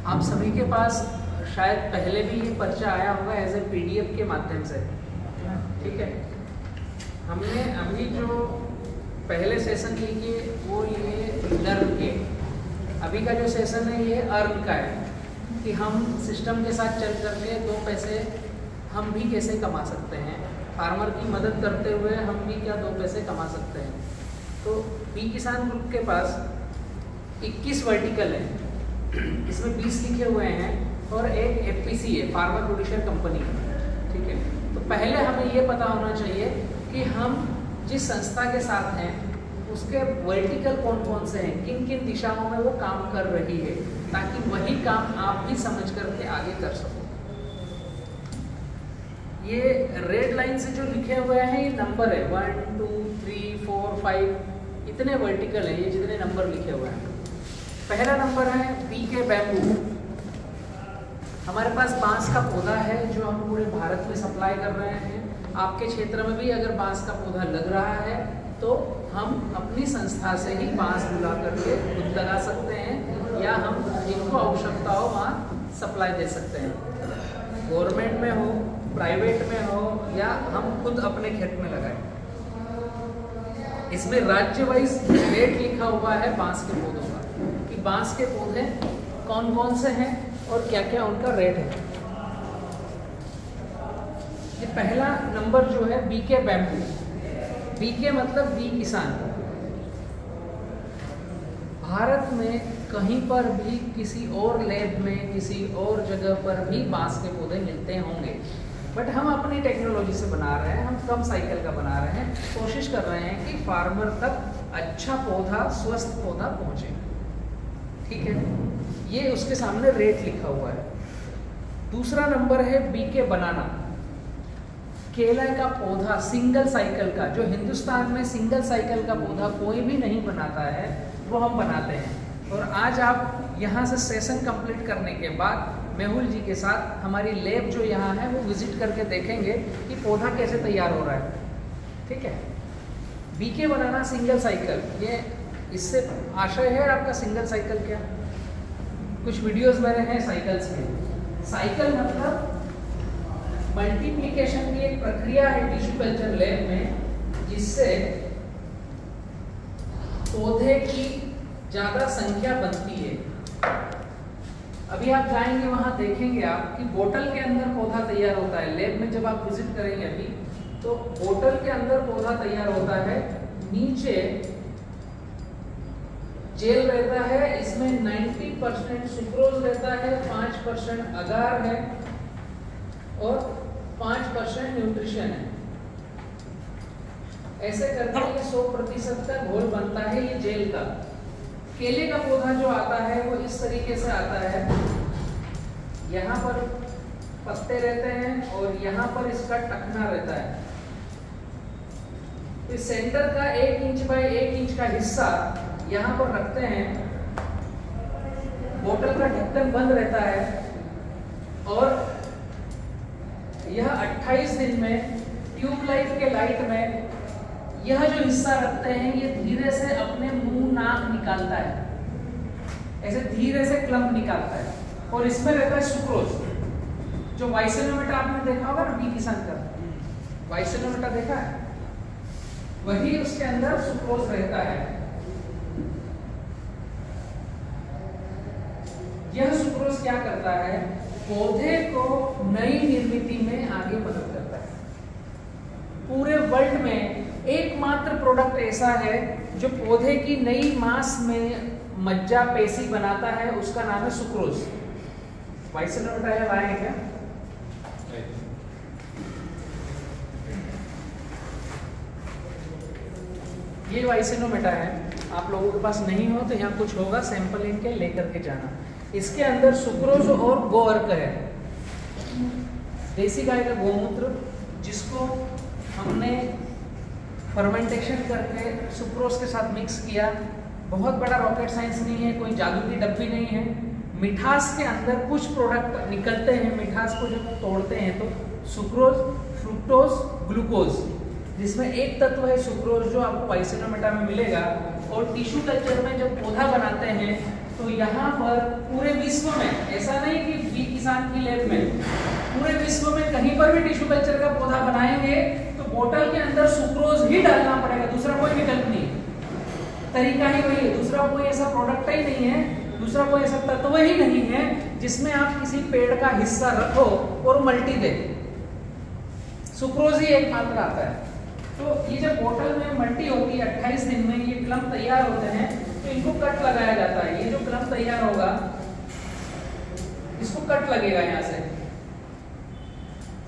आप सभी के पास शायद पहले भी ये पर्चा आया होगा एज ए PDF के माध्यम से, ठीक है। हमने अभी जो पहले सेशन लिए वो ये लर्न के, अभी का जो सेशन है ये अर्न का है कि हम सिस्टम के साथ चल करके 2 पैसे हम भी कैसे कमा सकते हैं, फार्मर की मदद करते हुए हम भी क्या 2 पैसे कमा सकते हैं। तो बी किसान ग्रुप के पास 21 वर्टिकल है, इसमें 20 लिखे हुए हैं और एक FPC है, फार्मर प्रोड्यूसर कंपनी, ठीक है। तो पहले हमें ये पता होना चाहिए कि हम जिस संस्था के साथ हैं उसके वर्टिकल कौन कौन से हैं, किन किन दिशाओं में वो काम कर रही है, ताकि वही काम आप भी समझ करके आगे कर सको। ये रेड लाइन से जो लिखे हुए हैं ये नंबर है, 1 2 3 4 5 इतने वर्टिकल हैं, ये जितने नंबर लिखे हुए हैं। पहला नंबर है BK बैम्बू। हमारे पास बांस का पौधा है जो हम पूरे भारत में सप्लाई कर रहे हैं। आपके क्षेत्र में भी अगर बांस का पौधा लग रहा है तो हम अपनी संस्था से ही बांस बुला करके खुद लगा सकते हैं, या हम जिनको आवश्यकता हो वहाँ सप्लाई दे सकते हैं। गवर्नमेंट में हो, प्राइवेट में हो, या हम खुद अपने खेत में लगाएं। इसमें राज्य वाइज रेट लिखा हुआ है बांस के पौधों का, कि बांस के पौधे कौन कौन से हैं और क्या क्या उनका रेट है। ये पहला नंबर जो है BK बैम्बू, BK मतलब बी किसान। भारत में कहीं पर भी किसी और लैब में किसी और जगह पर भी बांस के पौधे मिलते होंगे, बट हम अपनी टेक्नोलॉजी से बना रहे हैं, हम कम साइकिल का बना रहे हैं, कोशिश कर रहे हैं कि फार्मर तक अच्छा पौधा, स्वस्थ पौधा पहुंचे, ठीक है। ये उसके सामने रेट लिखा हुआ है। दूसरा नंबर है BK बनाना, केला का पौधा सिंगल साइकिल का, जो हिंदुस्तान में सिंगल साइकिल का पौधा कोई भी नहीं बनाता है वो हम बनाते हैं। और आज आप यहाँ से सेशन कंप्लीट करने के बाद मेहुल जी के साथ हमारी लैब जो यहाँ है वो विजिट करके देखेंगे कि पौधा कैसे तैयार हो रहा है, ठीक है। BK बनाना सिंगल साइकिल, ये इससे आशय है आपका सिंगल साइकिल क्या, कुछ वीडियोस मेरे हैं साइकिल्स के। साइकिल मतलब मल्टीप्लिकेशन की एक प्रक्रिया है टिश्यू कल्चर लैब में, जिससे पौधे की ज़्यादा संख्या बनती है। अभी आप जाएंगे वहाँ देखेंगे आप कि बोतल के अंदर पौधा तैयार होता है। लैब में जब आप विजिट करेंगे अभी तो बोतल के अंदर पौधा तैयार होता है, नीचे जेल रहता है, इसमें 90% सुक्रोज रहता है, 5% अगार है और 5% न्यूट्रिशन है। ऐसे करके ये 100% का घोल बनता है ये जेल का। केले का पौधा जो आता है वो इस तरीके से आता है, यहाँ पर पत्ते रहते हैं और यहाँ पर इसका टखना रहता है। इस सेंटर का 1 इंच बाय 1 इंच का हिस्सा यहाँ पर रखते हैं, बोतल का ढक्कन बंद रहता है और यह 28 दिन में ट्यूबलाइट के लाइट में यह जो हिस्सा रखते हैं ये धीरे से अपने मुंह नाक निकालता है, ऐसे धीरे से क्लम्प निकालता है। और इसमें रहता है सुक्रोज, जो वाइसेनोमीटर आपने देखा होगा ना, बी किसान का वाइसेनोमीटर देखा है, वही उसके अंदर सुक्रोज रहता है। यह सुक्रोज क्या करता है, पौधे को नई निर्मिति में आगे मदद करता है। पूरे वर्ल्ड में एकमात्र प्रोडक्ट ऐसा है जो पौधे की नई मांस में मज्जा पेशी बनाता है, उसका नाम है सुक्रोज। वाइसेनोमीटर है, लाए क्या? ये वाइसेनोमीटर है, आप लोगों के पास नहीं हो तो यहाँ कुछ होगा, सैंपल इनके लेकर के जाना। इसके अंदर सुक्रोज और गोअर्क है, देसी गाय का गोमूत्र, जिसको हमने फर्मेंटेशन करके सुक्रोज के साथ मिक्स किया। बहुत बड़ा रॉकेट साइंस नहीं है, कोई जादू की डब्बी नहीं है। मिठास के अंदर कुछ प्रोडक्ट निकलते हैं, मिठास को जब तोड़ते हैं तो सुक्रोज, फ्रुक्टोज, ग्लूकोज, जिसमें एक तत्व है सुक्रोज जो आपको वाइसेनोमीटर में मिलेगा। और टिश्यू कल्चर में जब पौधा बनाते हैं तो यहाँ पर पूरे विश्व में, ऐसा नहीं कि बी किसान की लैब में, पूरे विश्व में कहीं पर भी टिश्यू कल्चर का पौधा बनाएंगे तो बोतल के अंदर सुक्रोज ही डालना पड़ेगा, दूसरा कोई विकल्प नहीं है। तरीका ही वही है, दूसरा कोई ऐसा प्रोडक्ट ही नहीं है, दूसरा कोई ऐसा तत्व ही नहीं है जिसमें आप किसी पेड़ का हिस्सा रखो और मल्टी दे। सुक्रोज ही एकमात्र आता है। तो ये जब बोतल में मल्टी होती है 28 दिन में ये क्लम तैयार होते हैं, तो इनको कट लगाया जाता है। ये जो क्लम तैयार होगा इसको कट लगेगा यहाँ से,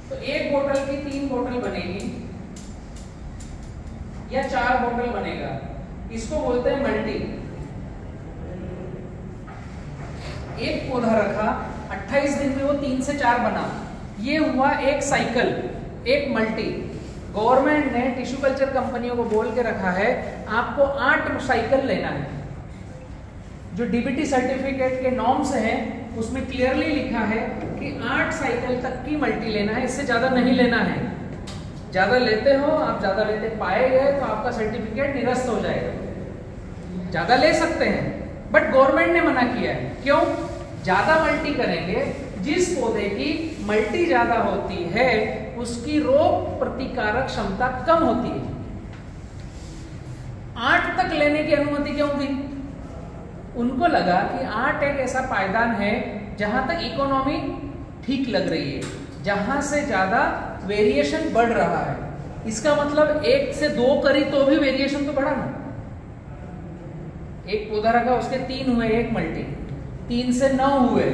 तो एक बोतल की 3 बोतल बनेगी या 4 बोतल बनेगा, इसको बोलते हैं मल्टी। एक पौधा रखा 28 दिन में वो 3 से 4 बना, ये हुआ एक साइकिल, एक मल्टी। गवर्नमेंट ने टिश्यू कल्चर कंपनियों को बोल के रखा है आपको 8 साइकिल लेना है। जो डीबीटी सर्टिफिकेट के नॉर्म्स हैं उसमें क्लियरली लिखा है कि 8 साइकिल तक की मल्टी लेना है, इससे ज्यादा नहीं लेना है। ज्यादा लेते हो आप, ज्यादा लेते पाए गए तो आपका सर्टिफिकेट निरस्त हो जाएगा। ज्यादा ले सकते हैं बट गवर्नमेंट ने मना किया है। क्यों? ज्यादा मल्टी करेंगे, जिस पौधे की मल्टी ज्यादा होती है उसकी रोग प्रतिकारक क्षमता कम होती है। 8 तक लेने की अनुमति क्यों दी? उनको लगा कि 8 एक ऐसा पायदान है जहां तक इकोनॉमी ठीक लग रही है, जहां से ज्यादा वेरिएशन बढ़ रहा है। इसका मतलब 1 से 2 करी तो भी वेरिएशन तो बढ़ा ना। एक पौधा रखा उसके 3 हुए, एक मल्टी, 3 से 9 हुए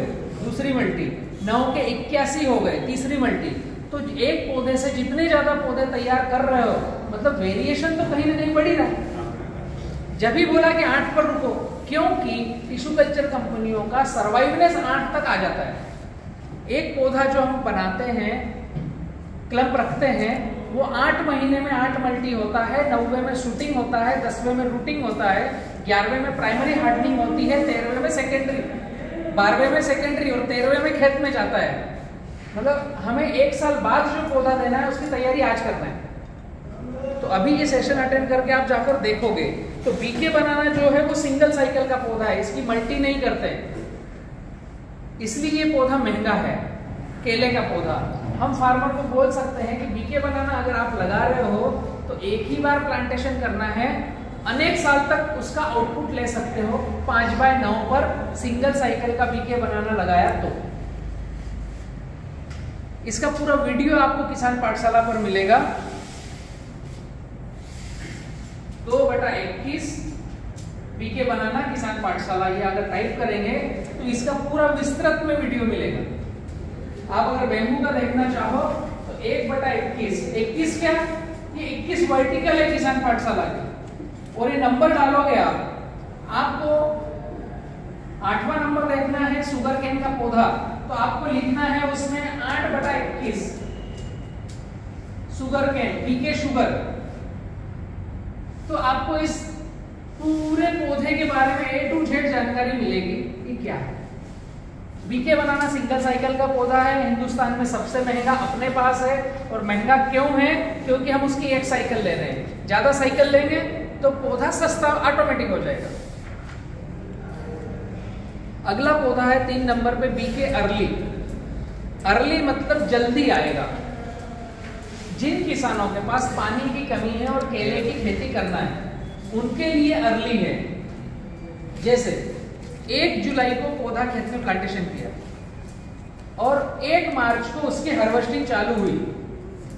दूसरी मल्टी, 9 के 81 हो गए तीसरी मल्टी। तो एक पौधे से जितने ज्यादा पौधे तैयार कर रहे हो मतलब वेरिएशन तो कहीं ना कहीं बढ़ ही रहा है। जब भी बोला कि 8 पर रुको, क्योंकि टिश्यू कल्चर कंपनियों का सर्वाइवनेस 8 तक आ जाता है। एक पौधा जो हम बनाते हैं, क्लम्प रखते हैं, वो 8 महीने में 8 मल्टी होता है, 9वें में शूटिंग होता है, 10वें में रूटिंग होता है, 11वें में प्राइमरी हार्डनिंग होती है, 13वें में सेकेंडरी, 12वें में सेकेंडरी और 13वें में खेत में जाता है। मतलब हमें 1 साल बाद जो पौधा देना है उसकी तैयारी आज करना है। तो अभी ये सेशन अटेंड करके आप जाकर देखोगे तो बीके बनाना जो है वो सिंगल साइकिल का पौधा है, इसकी मल्टी नहीं करते, इसलिए ये पौधा महंगा है। केले का पौधा हम फार्मर को बोल सकते हैं कि बीके बनाना अगर आप लगा रहे हो तो एक ही बार प्लांटेशन करना है, अनेक साल तक उसका आउटपुट ले सकते हो। 5x9 पर सिंगल साइकिल का बीके बनाना लगाया तो इसका पूरा वीडियो आपको किसान पाठशाला पर मिलेगा। 2/21 बीके बनाना किसान पाठशाला, ये अगर टाइप करेंगे तो इसका पूरा विस्तृत में वीडियो मिलेगा। आप अगर बेम्बू का देखना चाहो तो 1/21, 21 क्या? ये 21 वर्टिकल है किसान पाठशाला की, और ये नंबर डालोगे आपको 8वां नंबर देखना है शुगर केन का पौधा, तो आपको लिखना है उसमें 8/21 शुगर केन, बीके शुगर। तो आपको इस पूरे पौधे के बारे में A to Z जानकारी मिलेगी कि क्या है। बीके बनाना सिंगल साइकिल का पौधा है, हिंदुस्तान में सबसे महंगा अपने पास है। और महंगा क्यों है? क्योंकि हम उसकी 1 साइकिल ले रहे हैं। ज्यादा साइकिल लेंगे तो पौधा सस्ता ऑटोमेटिक हो जाएगा। अगला पौधा है 3 नंबर पे बीके अर्ली। अर्ली मतलब जल्दी आएगा। जिन किसानों के पास पानी की कमी है और केले की खेती करना है उनके लिए अर्ली है। जैसे 1 जुलाई को पौधा खेत में प्लांटेशन किया और 1 मार्च को उसकी हार्वेस्टिंग चालू हुई,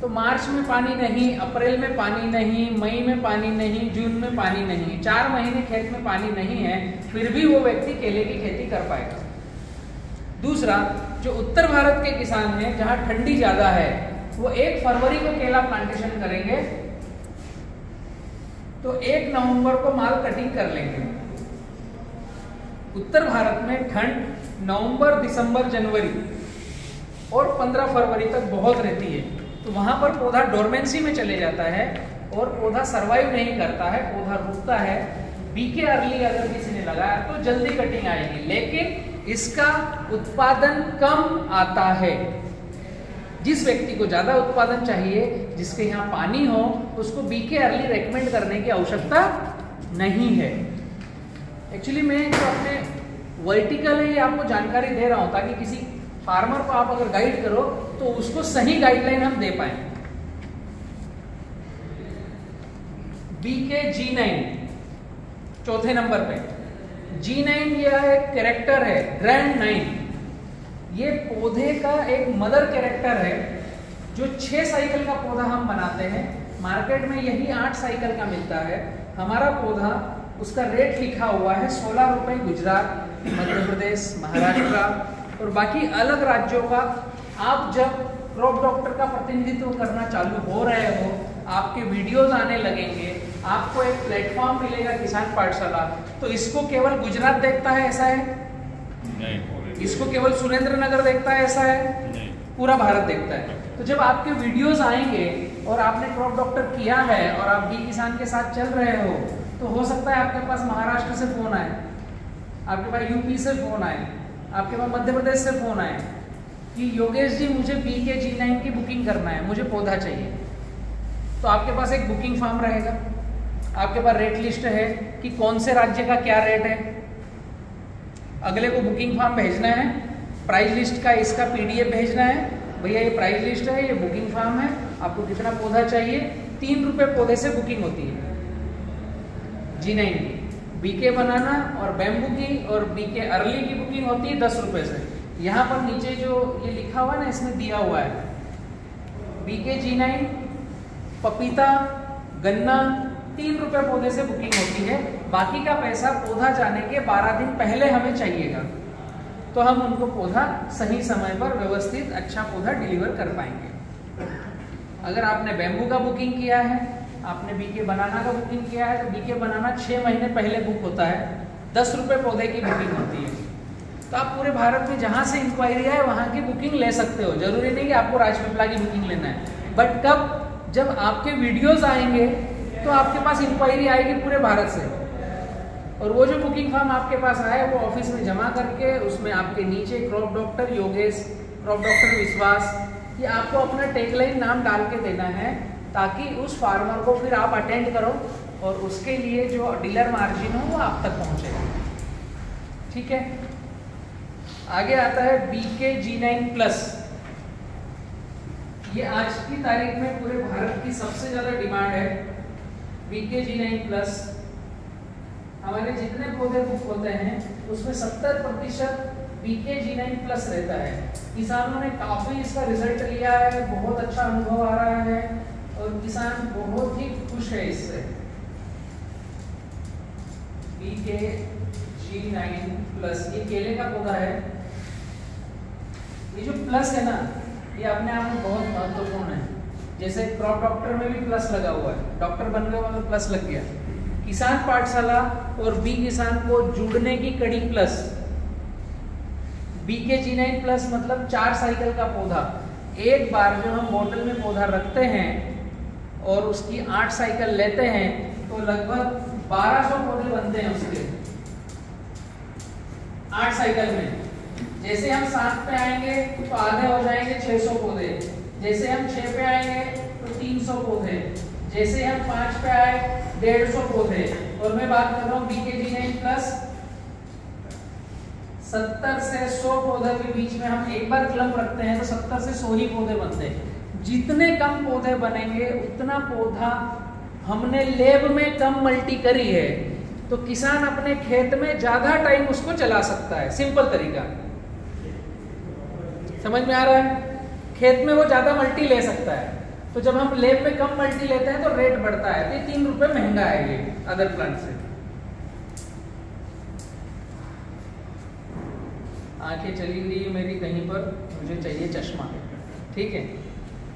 तो मार्च में पानी नहीं, अप्रैल में पानी नहीं, मई में पानी नहीं, जून में पानी नहीं, 4 महीने खेत में पानी नहीं है, फिर भी वो व्यक्ति केले की खेती कर पाएगा। दूसरा, जो उत्तर भारत के किसान हैं जहां ठंडी ज्यादा है, वो 1 फरवरी को केला प्लांटेशन करेंगे तो 1 नवंबर को माल कटिंग कर लेंगे। उत्तर भारत में ठंड नवंबर, दिसंबर, जनवरी और 15 फरवरी तक बहुत रहती है, तो वहां पर पौधा डोरमेंसी में चले जाता है और पौधा सरवाइव नहीं करता है, पौधा रुकता है। बीके अर्ली अगर किसी ने लगाया तो जल्दी कटिंग आएगी, लेकिन इसका उत्पादन कम आता है। जिस व्यक्ति को ज्यादा उत्पादन चाहिए, जिसके यहाँ पानी हो, उसको बीके अर्ली रेकमेंड करने की आवश्यकता नहीं है। एक्चुअली मैं जो अपने वर्टिकली आपको जानकारी दे रहा हूं ताकि किसी फार्मर को आप अगर गाइड करो तो उसको सही गाइडलाइन हम दे पाए। BK-G9 चौथे नंबर पे। G9 यह एक कैरेक्टर है, ग्रैंड 9। ये पौधे का एक मदर कैरेक्टर है। जो 6 साइकिल का पौधा हम बनाते हैं, मार्केट में यही 8 साइकिल का मिलता है। हमारा पौधा, उसका रेट लिखा हुआ है 16 रुपए गुजरात, मध्य प्रदेश, महाराष्ट्र और बाकी अलग राज्यों का। आप जब क्रॉप डॉक्टर का प्रतिनिधित्व करना चालू हो रहे हो, आपके वीडियोस आने लगेंगे, आपको एक प्लेटफॉर्म मिलेगा किसान पाठशाला, तो इसको केवल गुजरात देखता है ऐसा है नहीं, इसको केवल सुरेंद्र नगर देखता है ऐसा है नहीं, पूरा भारत देखता है। तो जब आपके वीडियोस आएंगे और आपने क्रॉप डॉक्टर किया है और आप बी किसान के साथ चल रहे हो, तो हो सकता है आपके पास महाराष्ट्र से फोन आए, आपके पास यूपी से फोन आए, आपके पास मध्य प्रदेश से फोन आए कि योगेश जी मुझे BK-G9 की बुकिंग करना है, मुझे पौधा चाहिए। तो आपके पास एक बुकिंग फॉर्म रहेगा, आपके पास रेट लिस्ट है कि कौन से राज्य का क्या रेट है। अगले को बुकिंग फॉर्म भेजना है, प्राइस लिस्ट का इसका PDF भेजना है, भैया ये प्राइस लिस्ट है, ये बुकिंग फॉर्म है, आपको कितना पौधा चाहिए। 3 रुपए पौधे से बुकिंग होती है G9 की। BK बनाना और बैम्बू की और BK अर्ली की बुकिंग होती है 10 रुपए से। यहाँ पर नीचे जो ये लिखा हुआ है ना, इसमें दिया हुआ है BK-G9 पपीता, गन्ना 3 रुपए पौधे से बुकिंग होती है। बाकी का पैसा पौधा जाने के 12 दिन पहले हमें चाहिएगा, तो हम उनको पौधा सही समय पर व्यवस्थित अच्छा पौधा डिलीवर कर पाएंगे। अगर आपने बैम्बू का बुकिंग किया है, आपने BK बनाना का बुकिंग किया है, तो BK बनाना 6 महीने पहले बुक होता है, 10 रुपए पौधे की बुकिंग होती है। तो आप पूरे भारत में जहां से इंक्वायरी आए वहां की बुकिंग ले सकते हो। जरूरी नहीं कि आपको राजपीपला की बुकिंग लेना है, बट कब, जब आपके वीडियोस आएंगे तो आपके पास इंक्वायरी आएगी पूरे भारत से, और वो जो बुकिंग फॉर्म आपके पास आए वो ऑफिस में जमा करके उसमें आपके नीचे crop doctor Yogesh, crop doctor विश्वास, ये आपको अपना टैगलाइन नाम डाल के देना है, ताकि उस फार्मर को फिर आप अटेंड करो और उसके लिए जो डीलर मार्जिन हो वो आप तक पहुंचेगा। ठीक है, आगे आता है BK-G9+। ये आज की तारीख में पूरे भारत की सबसे ज्यादा डिमांड है। BK-G9+। हमारे जितने पौधे बुक होते हैं उसमें 70% BK-G9+ रहता है। किसानों ने काफी इसका रिजल्ट लिया है, बहुत अच्छा अनुभव आ रहा है और किसान बहुत ही खुश है इससे। BK-G9+, ये केले का पौधा है। ये जो प्लस है ना, ये अपने आप में बहुत महत्वपूर्ण है। जैसे क्रॉप डॉक्टर में भी प्लस लगा हुआ है, डॉक्टर बन गए मतलब प्लस लग गया। किसान पाठशाला और बी किसान को जुड़ने की कड़ी प्लस। BK-G9+ मतलब 4 साइकिल का पौधा। एक बार जो हम बोतल में पौधा रखते हैं और उसकी 8 साइकिल लेते हैं तो लगभग 1200 पौधे बनते हैं उसके 8 साइकिल में। जैसे हम 7 पे आएंगे तो आधे हो जाएंगे 600 पौधे, जैसे हम 6 पे आएंगे तो 300 पौधे, जैसे हम 5 पे आए 150 पौधे। और मैं बात कर रहा हूँ BK-G9+, 70 से 100 पौधे के बीच में हम एक बार क्लम रखते हैं तो 70 से 100 ही पौधे बनते हैं। जितने कम पौधे बनेंगे उतना पौधा हमने लेब में कम मल्टी करी है, तो किसान अपने खेत में ज्यादा टाइम उसको चला सकता है। सिंपल तरीका समझ में आ रहा है? खेत में वो ज्यादा मल्टी ले सकता है, तो जब हम लेब में कम मल्टी लेते हैं तो रेट बढ़ता है। तो ये 3 रुपए महंगा है ये अदर प्लांट से। आंखें चली गई मेरी कहीं पर, मुझे चाहिए चश्मा। ठीक है,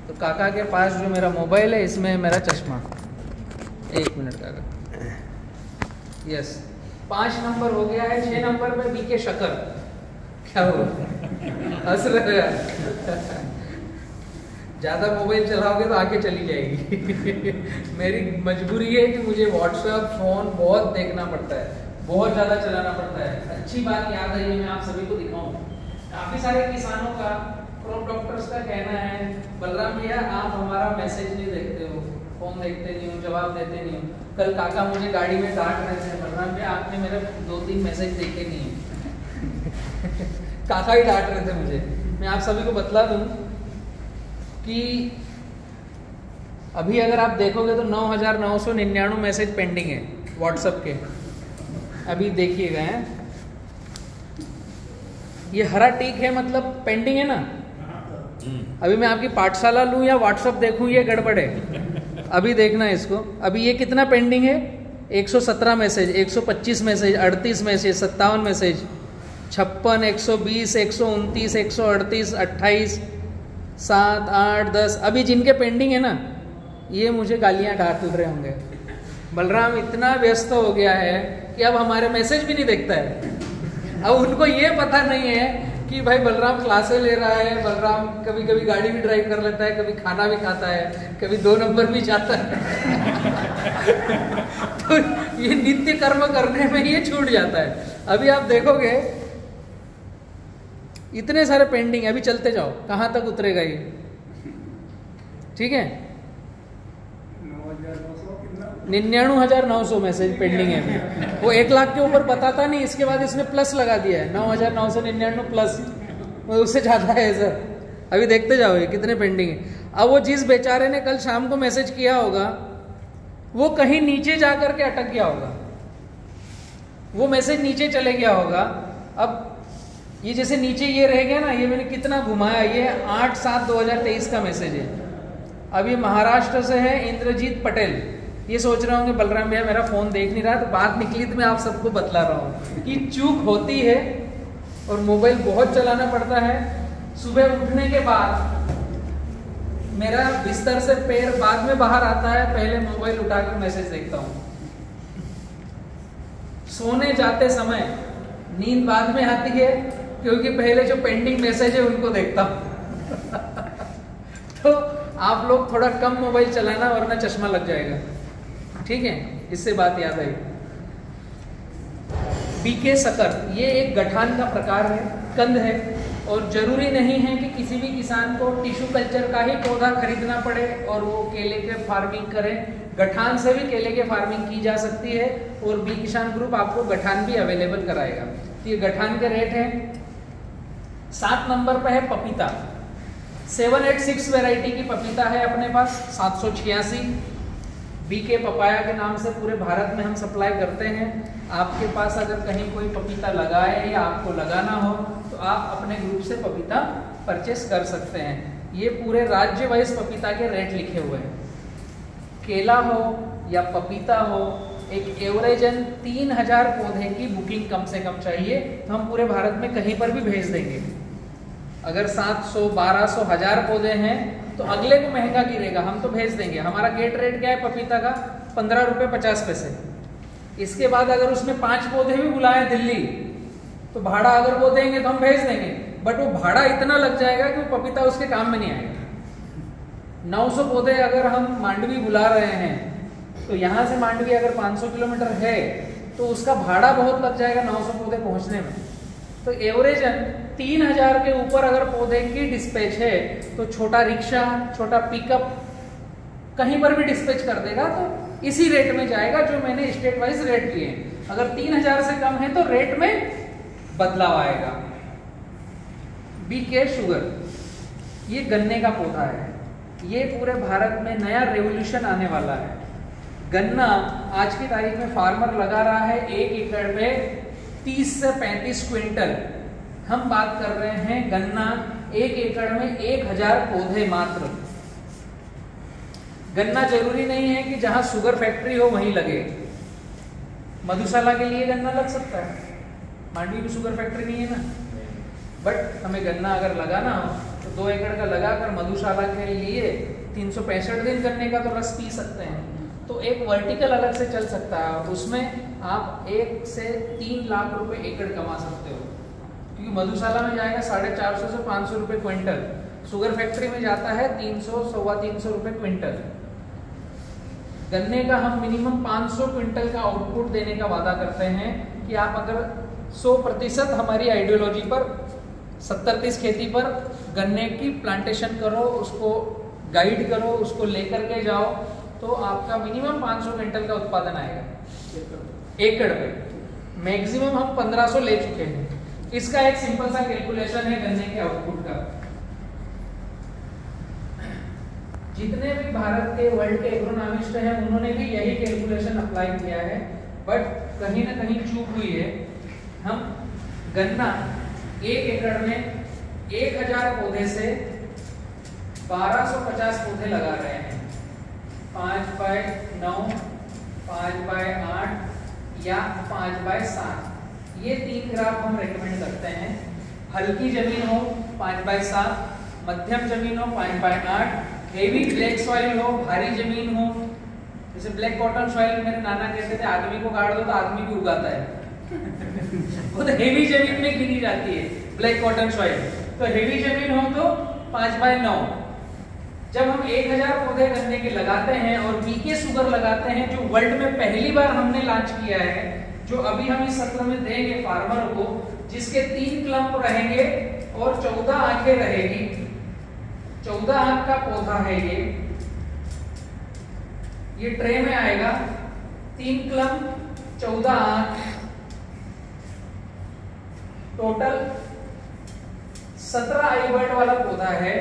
तो काका के पास जो मेरा मोबाइल है इसमें मेरा चश्मा। 1 मिनट काका। यस, 5 नंबर हो गया है। 6 नंबर पे BK शक्कर। क्या हुआ? हंस रहे हैं? ज्यादा मोबाइल चलाओगे तो आगे चली जाएगी। मेरी मजबूरी है कि मुझे व्हाट्सएप फोन बहुत देखना पड़ता है, बहुत ज्यादा चलाना पड़ता है। अच्छी बात याद आई है, मैं आप सभी को दिखाऊं। काफी सारे किसानों का, क्रॉप डॉक्टर्स का कहना है, बलराम भैया आप हमारा मैसेज नहीं देखते हो, फोन देखते नहीं हो, जवाब देते नहीं हो। कल काका मुझे गाड़ी में डांट रहे थे, बलराम भैया आपने मेरे 2-3 मैसेज देखे नहीं है। काका ही डांट रहे थे मुझे। मैं आप सभी को बतला दूं कि अभी अगर आप देखोगे तो 9,999 मैसेज पेंडिंग है व्हाट्सएप के। अभी देखिएगा हैं, ये हरा टिक है मतलब पेंडिंग है ना। अभी मैं आपकी पाठशाला लूं या व्हाट्सएप देखूं, ये गड़बड़ है। अभी देखना इसको, अभी ये कितना पेंडिंग है, 117 मैसेज, 125 मैसेज, 38 मैसेज, 57 मैसेज, 56, 120, 129, 138, 28, 7, 8, 10। अभी जिनके पेंडिंग है ना, ये मुझे गालियां डांट रहे होंगे, बलराम इतना व्यस्त हो गया है कि अब हमारे मैसेज भी नहीं देखता है। अब उनको ये पता नहीं है कि भाई बलराम क्लासें ले रहा है, बलराम कभी कभी गाड़ी भी ड्राइव कर लेता है, कभी खाना भी खाता है, कभी 2 नंबर भी जाता है। तो ये नित्य कर्म करने में ये छूट जाता है। अभी आप देखोगे इतने सारे पेंडिंग, अभी चलते जाओ कहां तक उतरेगा ये, ठीक है। 99,900 मैसेज पेंडिंग है। वो 1 लाख के ऊपर बताता नहीं, इसके बाद इसने प्लस लगा दिया है, 9,999 प्लस, उससे ज्यादा है सर। अभी देखते जाओ ये कितने पेंडिंग है। अब वो जिस बेचारे ने कल शाम को मैसेज किया होगा, वो कहीं नीचे जाकर के अटक गया होगा, वो मैसेज नीचे चले गया होगा। अब ये जैसे नीचे ये रह गया ना, ये मैंने कितना घुमाया, ये 8/7/2023 का मैसेज है। अब ये महाराष्ट्र से है इंद्रजीत पटेल। ये सोच रहे होंगे बलराम भैया मेरा फोन देख नहीं रहा, तो बात निकली तो मैं आप सबको बतला रहा हूँ कि चूक होती है और मोबाइल बहुत चलाना पड़ता है। सुबह उठने के बाद मेरा बिस्तर से पैर बाद में बाहर आता है, पहले मोबाइल उठाकर मैसेज देखता हूँ। सोने जाते समय नींद बाद में आती है, क्योंकि पहले जो पेंडिंग मैसेज है उनको देखता हूँ। तो आप लोग थोड़ा कम मोबाइल चलाना, वरना चश्मा लग जाएगा, ठीक है। इससे बात याद आई। बीके सकर, ये एक गठान का प्रकार है, कंद है, और जरूरी नहीं है कि किसी भी किसान को टिश्यू कल्चर का ही पौधा खरीदना पड़े और वो केले के फार्मिंग करे। गठान से भी केले के फार्मिंग की जा सकती है, और बी किसान ग्रुप आपको गठान भी अवेलेबल कराएगा। तो ये गठान के रेट है। 7 नंबर पे है पपीता, 786 वैरायटी की पपीता है अपने पास, 786। बीके पपाया के नाम से पूरे भारत में हम सप्लाई करते हैं। आपके पास अगर कहीं कोई पपीता लगा है या आपको लगाना हो, तो आप अपने ग्रुप से पपीता परचेस कर सकते हैं। ये पूरे राज्य वाइज पपीता के रेट लिखे हुए हैं। केला हो या पपीता हो, एक एवरेजन 3000 पौधे की बुकिंग कम से कम चाहिए, तो हम पूरे भारत में कहीं पर भी भेज देंगे। अगर 700, 1200, 1000 पौधे हैं तो अगले को महंगा गिरेगा, हम तो भेज देंगे। हमारा गेट रेट क्या है पपीता का, 15 रुपये 50 पैसे। इसके बाद अगर उसमें 5 पौधे भी बुलाए दिल्ली, तो भाड़ा अगर वो देंगे तो हम भेज देंगे, बट वो भाड़ा इतना लग जाएगा कि वो पपीता उसके काम में नहीं आएगा। 900 पौधे अगर हम मांडवी बुला रहे हैं, तो यहाँ से मांडवी अगर 500 किलोमीटर है, तो उसका भाड़ा बहुत लग जाएगा 900 पौधे पहुँचने में। तो एवरेजन 3000 के ऊपर अगर पौधे की डिस्पैच है, तो छोटा रिक्शा, छोटा पिकअप कहीं पर भी डिस्पैच कर देगा, तो इसी रेट में जाएगा जो मैंने स्टेट वाइज रेट लिए। अगर 3000 से कम है तो रेट में बदलाव आएगा। बीके शुगर, ये गन्ने का पौधा है। ये पूरे भारत में नया रेवोल्यूशन आने वाला है। गन्ना आज की तारीख में फार्मर लगा रहा है 1 एकड़ में 30 से 35 क्विंटल। हम बात कर रहे हैं गन्ना 1 एकड़ में 1000 पौधे मात्र। गन्ना जरूरी नहीं है कि जहां शुगर फैक्ट्री हो वहीं लगे। मधुशाला के लिए गन्ना लग सकता है, मांडवी में शुगर फैक्ट्री नहीं है ना, बट हमें गन्ना अगर लगाना हो तो 2 एकड़ का लगाकर मधुशाला के लिए 365 दिन गन्ने का तो रस पी सकते हैं। तो एक वर्टिकल अलग से चल सकता है, और उसमें आप 1 से 3 लाख रुपए एकड़ कमा सकते हो, क्योंकि मधुशाला में जाएगा 450 से 500 रुपए क्विंटल, शुगर फैक्ट्री में जाता है 300, 350 रुपए क्विंटल। गन्ने का हम मिनिमम 500 क्विंटल का आउटपुट देने का वादा करते हैं कि आप अगर 100% हमारी आइडियोलॉजी पर 70-30 खेती पर गन्ने की प्लांटेशन करो, उसको गाइड करो, उसको लेकर के जाओ, तो आपका मिनिमम 500 क्विंटल का उत्पादन आएगा एकड़ पे। मैक्सिमम हम 1500 ले चुके हैं, इसका एक सिंपल सा कैलकुलेशन है गन्ने के आउटपुट का। जितने भी भारत के वर्ल्ड के एग्रोनॉमिस्ट हैं उन्होंने भी यही कैलकुलेशन अप्लाई किया है, बट कहीं ना कहीं चूक हुई है। हम गन्ना 1 एकड़ में 1000 पौधे से 1250 पौधे लगा रहे हैं। 5/9, 5/8 या 5/7, ये 3 ग्राफ हम रेकमेंड करते हैं। हल्की जमीन हो 5/7, मध्यम जमीन हो 5/8, हेवी ब्लैक सॉइल हो, भारी जमीन हो, जैसे ब्लैक कॉटन सॉइल मेरे नाना कहते थे आदमी को गाड़ दो तो आदमी भी उगाता है वो तो हेवी जमीन में गिनी जाती है ब्लैक कॉटन सॉइल। तो हेवी जमीन हो तो 5/9। जब हम 1000 पौधे गन्ने के लगाते हैं और बीके शुगर लगाते हैं, जो वर्ल्ड में पहली बार हमने लॉन्च किया है, जो अभी हम इस सत्र में देंगे फार्मर को, जिसके 3 क्लम्प रहेंगे और 14 आंखें रहेगी। 14 आंख का पौधा है ये ट्रे में आएगा। 3 क्लम्प 14 आंख, टोटल 17 आईबर्ड वाला पौधा है।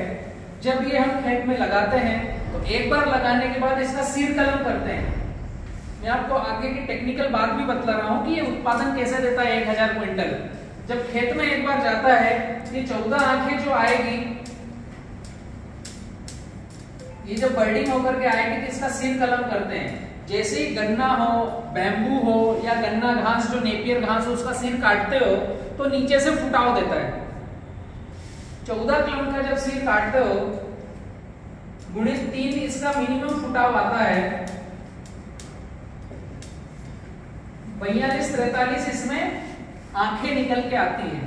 जब ये हम खेत में लगाते हैं तो एक बार लगाने के बाद इसका सीड कलम करते हैं। मैं आपको आगे की टेक्निकल बात भी बतला रहा हूं कि ये उत्पादन कैसे देता है 1000 क्विंटल। जब खेत में एक बार जाता है, ये 14 आंखें जो आएगी, ये जब बर्डिंग होकर के आएगी तो इसका सीड कलम करते हैं। जैसे ही गन्ना हो, बैम्बू हो या गन्ना घास जो नेपियर घास हो, उसका सीड काटते हो तो नीचे से फुटाव देता है। 14 क्लम का जब सीड काटते हो गुणित 3 इसका मिनिमम फुटाव आता है। 42-43 इसमें आंखें निकल के आती है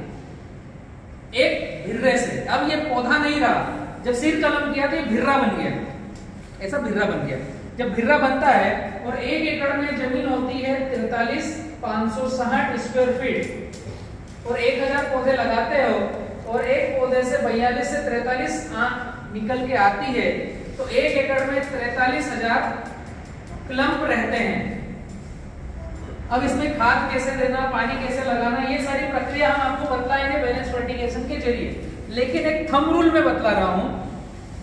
एक भिर्रे से। अब ये पौधा नहीं रहा, जब सीड कलम किया तो ये भिर्रा बन गया, ऐसा भिर्रा बन गया। जब भिर्रा बनता है और 1 एकड़ में जमीन होती है 43,560 स्क्वायर फीट और 1000 पौधे लगाते हो और एक पौधे से 42 से 43 आंख निकल के आती है, तो 1 एकड़ में 43,000 क्लम्प रहते हैं। अब इसमें खाद कैसे देना, पानी कैसे लगाना, ये सारी प्रक्रिया हम आपको बतलाएंगे बैलेंस फर्टिलाइजेशन के जरिए। लेकिन एक थंब रूल में बतला रहा हूं,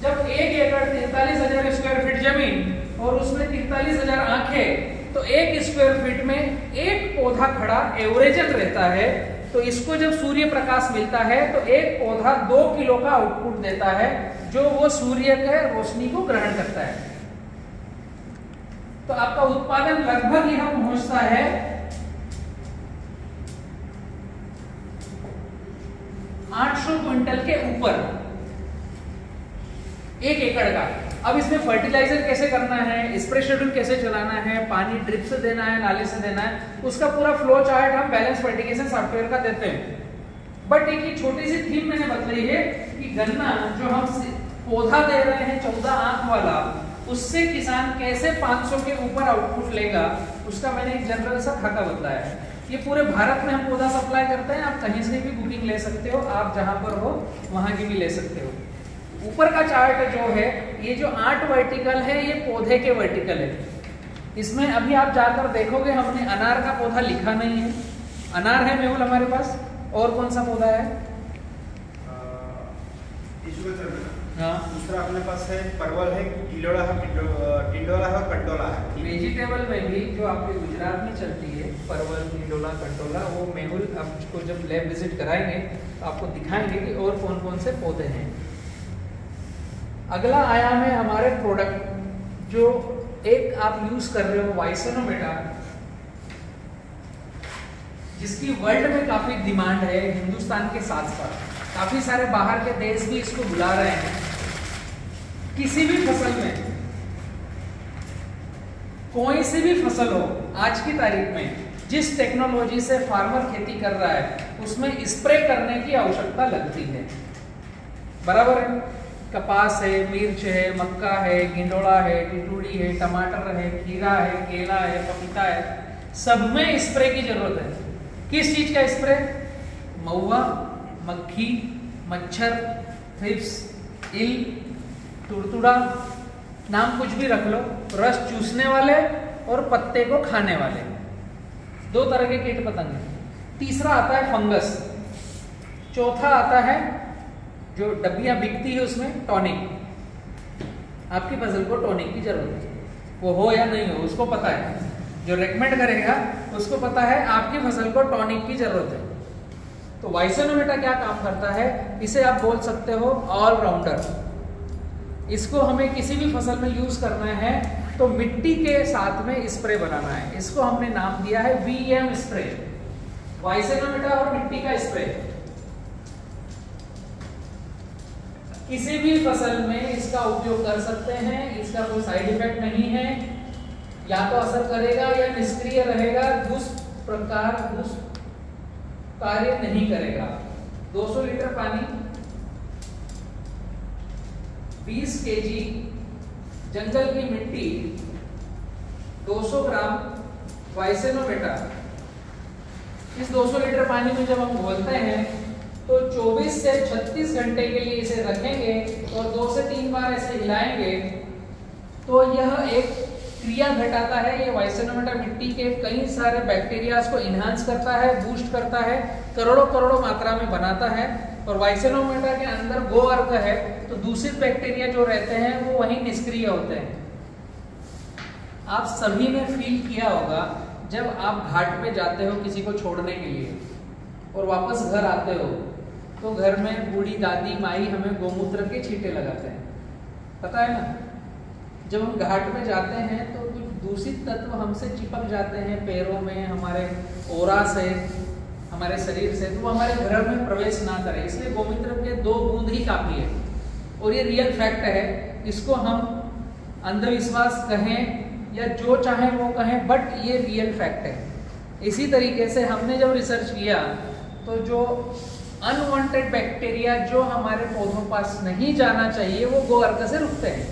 जब 1 एकड़ 43,000 स्क्वायर फीट जमीन और उसमें 43,000 आंखें, तो 1 स्क्वायर फीट में एक पौधा खड़ा एवरेजन रहता है। तो इसको जब सूर्य प्रकाश मिलता है तो एक पौधा 2 किलो का आउटपुट देता है, जो वो सूर्य के रोशनी को ग्रहण करता है। तो आपका उत्पादन लगभग यहां पहुंचता है 800 क्विंटल के ऊपर 1 एकड़ का। अब इसमें फर्टिलाइजर कैसे करना है, स्प्रे शेड्यूल कैसे चलाना है, पानी ड्रिप से देना है, नाले से देना है, उसका पूरा फ्लो चार्ट हम बैलेंस फर्टिलाइजेशन सॉफ्टवेयर का देते हैं। बट एक छोटी सी थीम मैंने बतलाई है कि गन्ना जो हम पौधा दे रहे हैं 14 आंख वाला, उससे किसान कैसे 500 के ऊपर आउटपुट लेगा, उसका मैंने एक जनरल सा खाका बताया है। ये पूरे भारत में हम पौधा सप्लाई करते हैं, आप कहीं से भी बुकिंग ले सकते हो, आप जहां पर हो वहां की भी ले सकते हो। ऊपर का चार्ट जो है, ये जो 8 वर्टिकल है, ये पौधे के वर्टिकल है। इसमें अभी आप जाकर देखोगे हमने अनार का पौधा लिखा नहीं है। अनार है मेहुल हमारे पास, और कौन सा पौधा है? हाँ, दूसरा अपने पास है परवल है, टिंडोला है, टिंडोला है और कंटोला है। वेजिटेबल में भी जो आपके गुजरात में चलती है परवल, टिंडोला, कंटोला, वो मेहुल आपको जब लैब विजिट कराएंगे तो आपको दिखाएंगे कि और कौन कौन से पौधे हैं। अगला आयाम है हमारे प्रोडक्ट, जो एक आप यूज कर रहे हो वाइसेनोमेटा, जिसकी वर्ल्ड में काफी डिमांड है, हिंदुस्तान के साथ साथ काफी सारे बाहर के देश भी इसको बुला रहे हैं। किसी भी फसल में, कोई सी भी फसल हो, आज की तारीख में जिस टेक्नोलॉजी से फार्मर खेती कर रहा है उसमें स्प्रे करने की आवश्यकता लगती है। बराबर है? कपास है, मिर्च है, मक्का है, गिंडोला है, टिटूड़ी है, टमाटर है, खीरा है, केला है, पपीता है, सब में स्प्रे की जरूरत है। किस चीज का स्प्रे? महुआ, मक्खी, मच्छर, थ्रिप्स, इल, तुड़तुड़ा, नाम कुछ भी रख लो, रस चूसने वाले और पत्ते को खाने वाले, 2 तरह के कीट पतंग। तीसरा आता है फंगस। चौथा आता है जो डब्बियां बिकती है उसमें टॉनिक। आपकी फसल को टॉनिक की जरूरत है, वो हो या नहीं हो उसको पता है, जो रेकमेंड करेगा उसको पता है आपकी फसल को टॉनिक की जरूरत है। तो वाइसेनोमेटा क्या काम करता है, इसे आप बोल सकते हो ऑलराउंडर। इसको हमें किसी भी फसल में यूज करना है तो मिट्टी के साथ में स्प्रे बनाना है, इसको हमने नाम दिया है वीएम स्प्रे, वाइसेनोमेटा और मिट्टी का स्प्रे। किसी भी फसल में इसका उपयोग कर सकते हैं, इसका कोई साइड इफेक्ट नहीं है, या तो असर करेगा या निष्क्रिय रहेगा, कार्य नहीं करेगा। 200 लीटर पानी, 20 केजी जंगल की मिट्टी, 200 ग्राम वाइसेनोमेटा। इस 200 लीटर पानी में जब हम घोलते हैं तो 24 से 36 घंटे के लिए इसे रखेंगे और 2 से 3 बार ऐसे हिलाएंगे तो यह एक क्रिया घटाता है। ये वाइसेनोमेटा मिट्टी के कई सारे बैक्टीरियाज को इनहांस करता है, बूस्ट करता है, करोड़ों मात्रा में बनाता है। और वाइसेनोमेटा के अंदर गो अर्क है तो दूषित बैक्टीरिया जो रहते हैं वो वहीं निष्क्रिय होते हैं। आप सभी ने फील किया होगा जब आप घाट पे जाते हो किसी को छोड़ने के लिए और वापस घर आते हो तो घर में बूढ़ी दादी माई हमें गोमूत्र के छींटे लगाते हैं, पता है ना। जब हम घाट पे जाते हैं तो कुछ दूषित तत्व हमसे चिपक जाते हैं पैरों में, हमारे ओरा से, हमारे शरीर से, तो वो हमारे घर में प्रवेश ना करे, इसलिए गोमूत्र के 2 बूंद ही काफी है। और ये रियल फैक्ट है, इसको हम अंधविश्वास कहें या जो चाहे वो कहें, बट ये रियल फैक्ट है। इसी तरीके से हमने जब रिसर्च किया तो जो अनवांटेड बैक्टीरिया जो हमारे पौधों पास नहीं जाना चाहिए वो गो अर्क से रुकते हैं।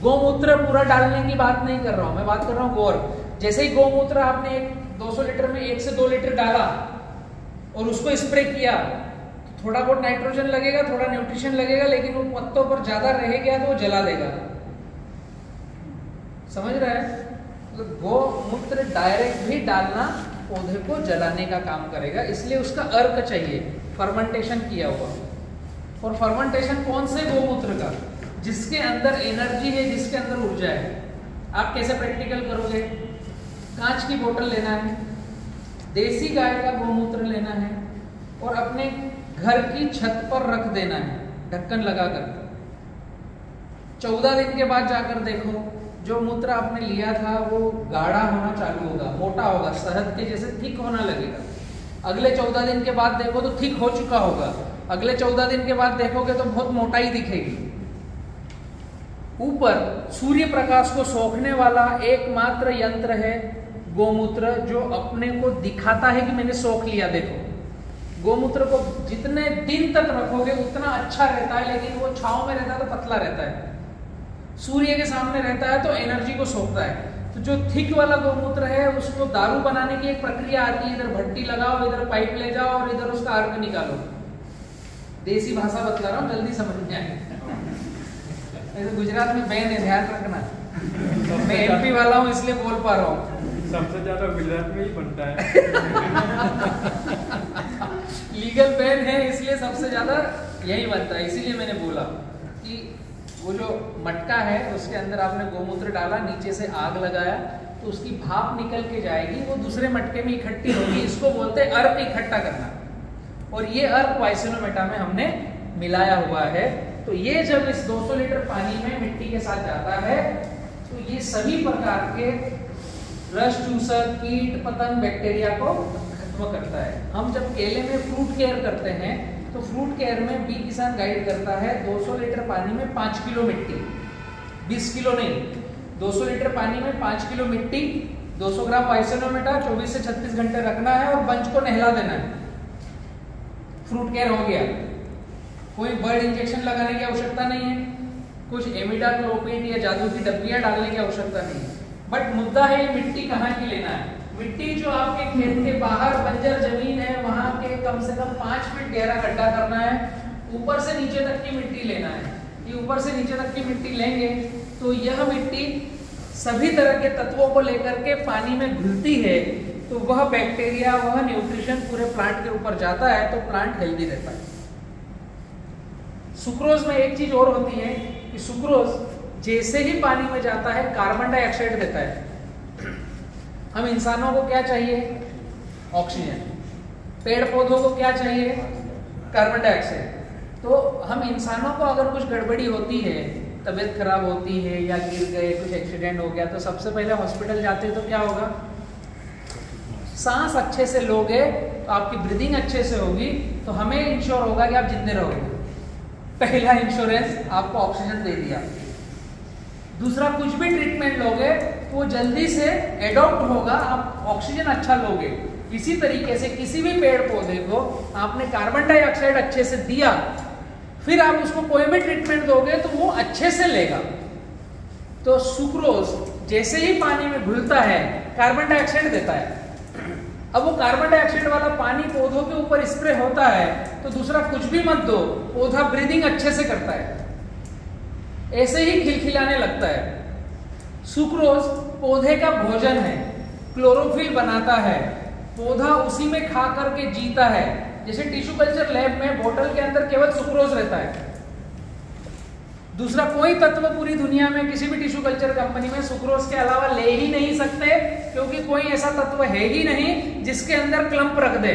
गोमूत्र पूरा डालने की बात नहीं कर रहा हूं, मैं बात कर रहा हूं गो अर्क। जैसे ही गोमूत्र आपने 200 लीटर में 1 से 2 लीटर डाला और उसको स्प्रे किया, थोड़ा बहुत नाइट्रोजन लगेगा, थोड़ा न्यूट्रिशन लगेगा, लेकिन वो पत्तों पर ज्यादा रह गया तो वो जला देगा। समझ रहे हैं? तो गोमूत्र डायरेक्ट भी डालना पौधे को जलाने का काम करेगा, इसलिए उसका अर्क चाहिए, फर्मेंटेशन किया हुआ। और फर्मेंटेशन कौन से गोमूत्र का? जिसके अंदर एनर्जी है, जिसके अंदर ऊर्जा है। आप कैसे प्रैक्टिकल करोगे? कांच की बोतल लेना है, देसी गाय का गोमूत्र लेना है और अपने घर की छत पर रख देना है ढक्कन लगाकर। 14 दिन के बाद जाकर देखो, जो मूत्र आपने लिया था वो गाढ़ा होना चालू होगा, मोटा होगा, शहद के जैसे थिक होना लगेगा। अगले 14 दिन के बाद देखो तो थिक हो चुका होगा, अगले 14 दिन के बाद देखोगे तो बहुत मोटाई दिखेगी। ऊपर सूर्य प्रकाश को सोखने वाला एकमात्र यंत्र है गोमूत्र, जो अपने को दिखाता है कि मैंने सोख लिया। देखो, गोमूत्र को जितने दिन तक रखोगे उतना अच्छा रहता है, लेकिन वो छांव में रहता है तो पतला रहता है, सूर्य के सामने रहता है तो एनर्जी को सोखता है। तो जो थिक वाला गोमूत्र है उसको दारू बनाने की एक प्रक्रिया आती है, इधर भट्टी लगाओ, इधर पाइप ले जाओ और इधर उसका अर्क निकालो। देसी भाषा बतला रहा हूँ, जल्दी समझ में आए। ऐसे गुजरात में बैन है, ध्यान रखना। तो मैं एमपी वाला हूँ इसलिए बोल पा रहा हूँ। सबसे ज्यादा गुजरात में ही बनता है। लीगल बैन है इसलिए सबसे ज्यादा यही बनता है, इसीलिए मैंने बोला कि वो जो मटका है उसके अंदर आपने गोमूत्र डाला, नीचे से आग लगाया तो उसकी भाप निकल के जाएगी, वो दूसरे मटके में इकट्ठी होगी। इसको बोलते हैं अर्क इकट्ठा करना। और ये अर्क वाइसेनोमेटा में हमने मिलाया हुआ है। तो ये जब इस 200 लीटर पानी में मिट्टी के साथ जाता है तो ये सभी प्रकार के रस चूसक, कीट पतंग, बैक्टीरिया को खत्म करता है। हम जब केले में फ्रूट केयर करते हैं तो फ्रूट केयर में बी किसान गाइड करता है 200 लीटर पानी में 5 किलो मिट्टी, 20 किलो नहीं, 200 लीटर पानी में 5 किलो मिट्टी, 200 ग्राम वाइसेनोमेटा, 24 से 36 घंटे रखना है और बंच को नहला देना है। फ्रूट केयर हो गया। कोई बर्ड इंजेक्शन लगाने की आवश्यकता नहीं है, कुछ इमिडाक्लोपिड या जादू की डब्बियां डालने की आवश्यकता नहीं है। बट मुद्दा है मिट्टी कहाँ की लेना है। मिट्टी जो आपके खेत के बाहर बंजर जमीन है वहां के कम से कम 5 फीट गहरा गड्ढा करना है, ऊपर से नीचे तक की मिट्टी लेना है। ये ऊपर से नीचे तक की मिट्टी लेंगे तो यह मिट्टी सभी तरह के तत्वों को लेकर के पानी में घुलती है। तो वह बैक्टीरिया, वह न्यूट्रिशन पूरे प्लांट के ऊपर जाता है तो प्लांट हेल्दी रहता है। सुक्रोज में एक चीज और होती है कि सुक्रोज जैसे ही पानी में जाता है कार्बन डाइऑक्साइड देता है। हम इंसानों को क्या चाहिए? ऑक्सीजन। पेड़ पौधों को क्या चाहिए? Carbon dioxide. तो हम इंसानों को अगर कुछ गड़बड़ी होती है, तबीयत खराब होती है या गिर गए, कुछ एक्सीडेंट हो गया, तो सबसे पहले हॉस्पिटल जाते हैं तो क्या होगा? सांस अच्छे से लोगे तो आपकी ब्रीदिंग अच्छे से होगी तो हमें इंश्योर होगा कि आप जिंदे रहोगे। पहला इंश्योरेंस आपको ऑक्सीजन दे दिया। दूसरा, कुछ भी ट्रीटमेंट लोगे तो वो जल्दी से एडॉप्ट होगा, आप ऑक्सीजन अच्छा लोगे। इसी तरीके से किसी भी पेड़ पौधे को आपने कार्बन डाइऑक्साइड अच्छे से दिया, फिर आप उसको कोई भी ट्रीटमेंट दोगे तो वो अच्छे से लेगा। तो सुक्रोज जैसे ही पानी में घुलता है कार्बन डाइऑक्साइड देता है। अब वो कार्बन डाइऑक्साइड वाला पानी पौधों के ऊपर स्प्रे होता है तो दूसरा कुछ भी मत दो, पौधा ब्रीदिंग अच्छे से करता है, ऐसे ही खिलखिलाने लगता है। सुक्रोज पौधे का भोजन है, क्लोरोफिल बनाता है, पौधा उसी में खा करके जीता है। जैसे टिश्यू कल्चर लैब में बोतल के अंदर केवल सुक्रोज रहता है, दूसरा कोई तत्व पूरी दुनिया में किसी भी टिश्यू कल्चर कंपनी में सुक्रोज के अलावा ले ही नहीं सकते, क्योंकि कोई ऐसा तत्व है ही नहीं जिसके अंदर क्लम्प रख दे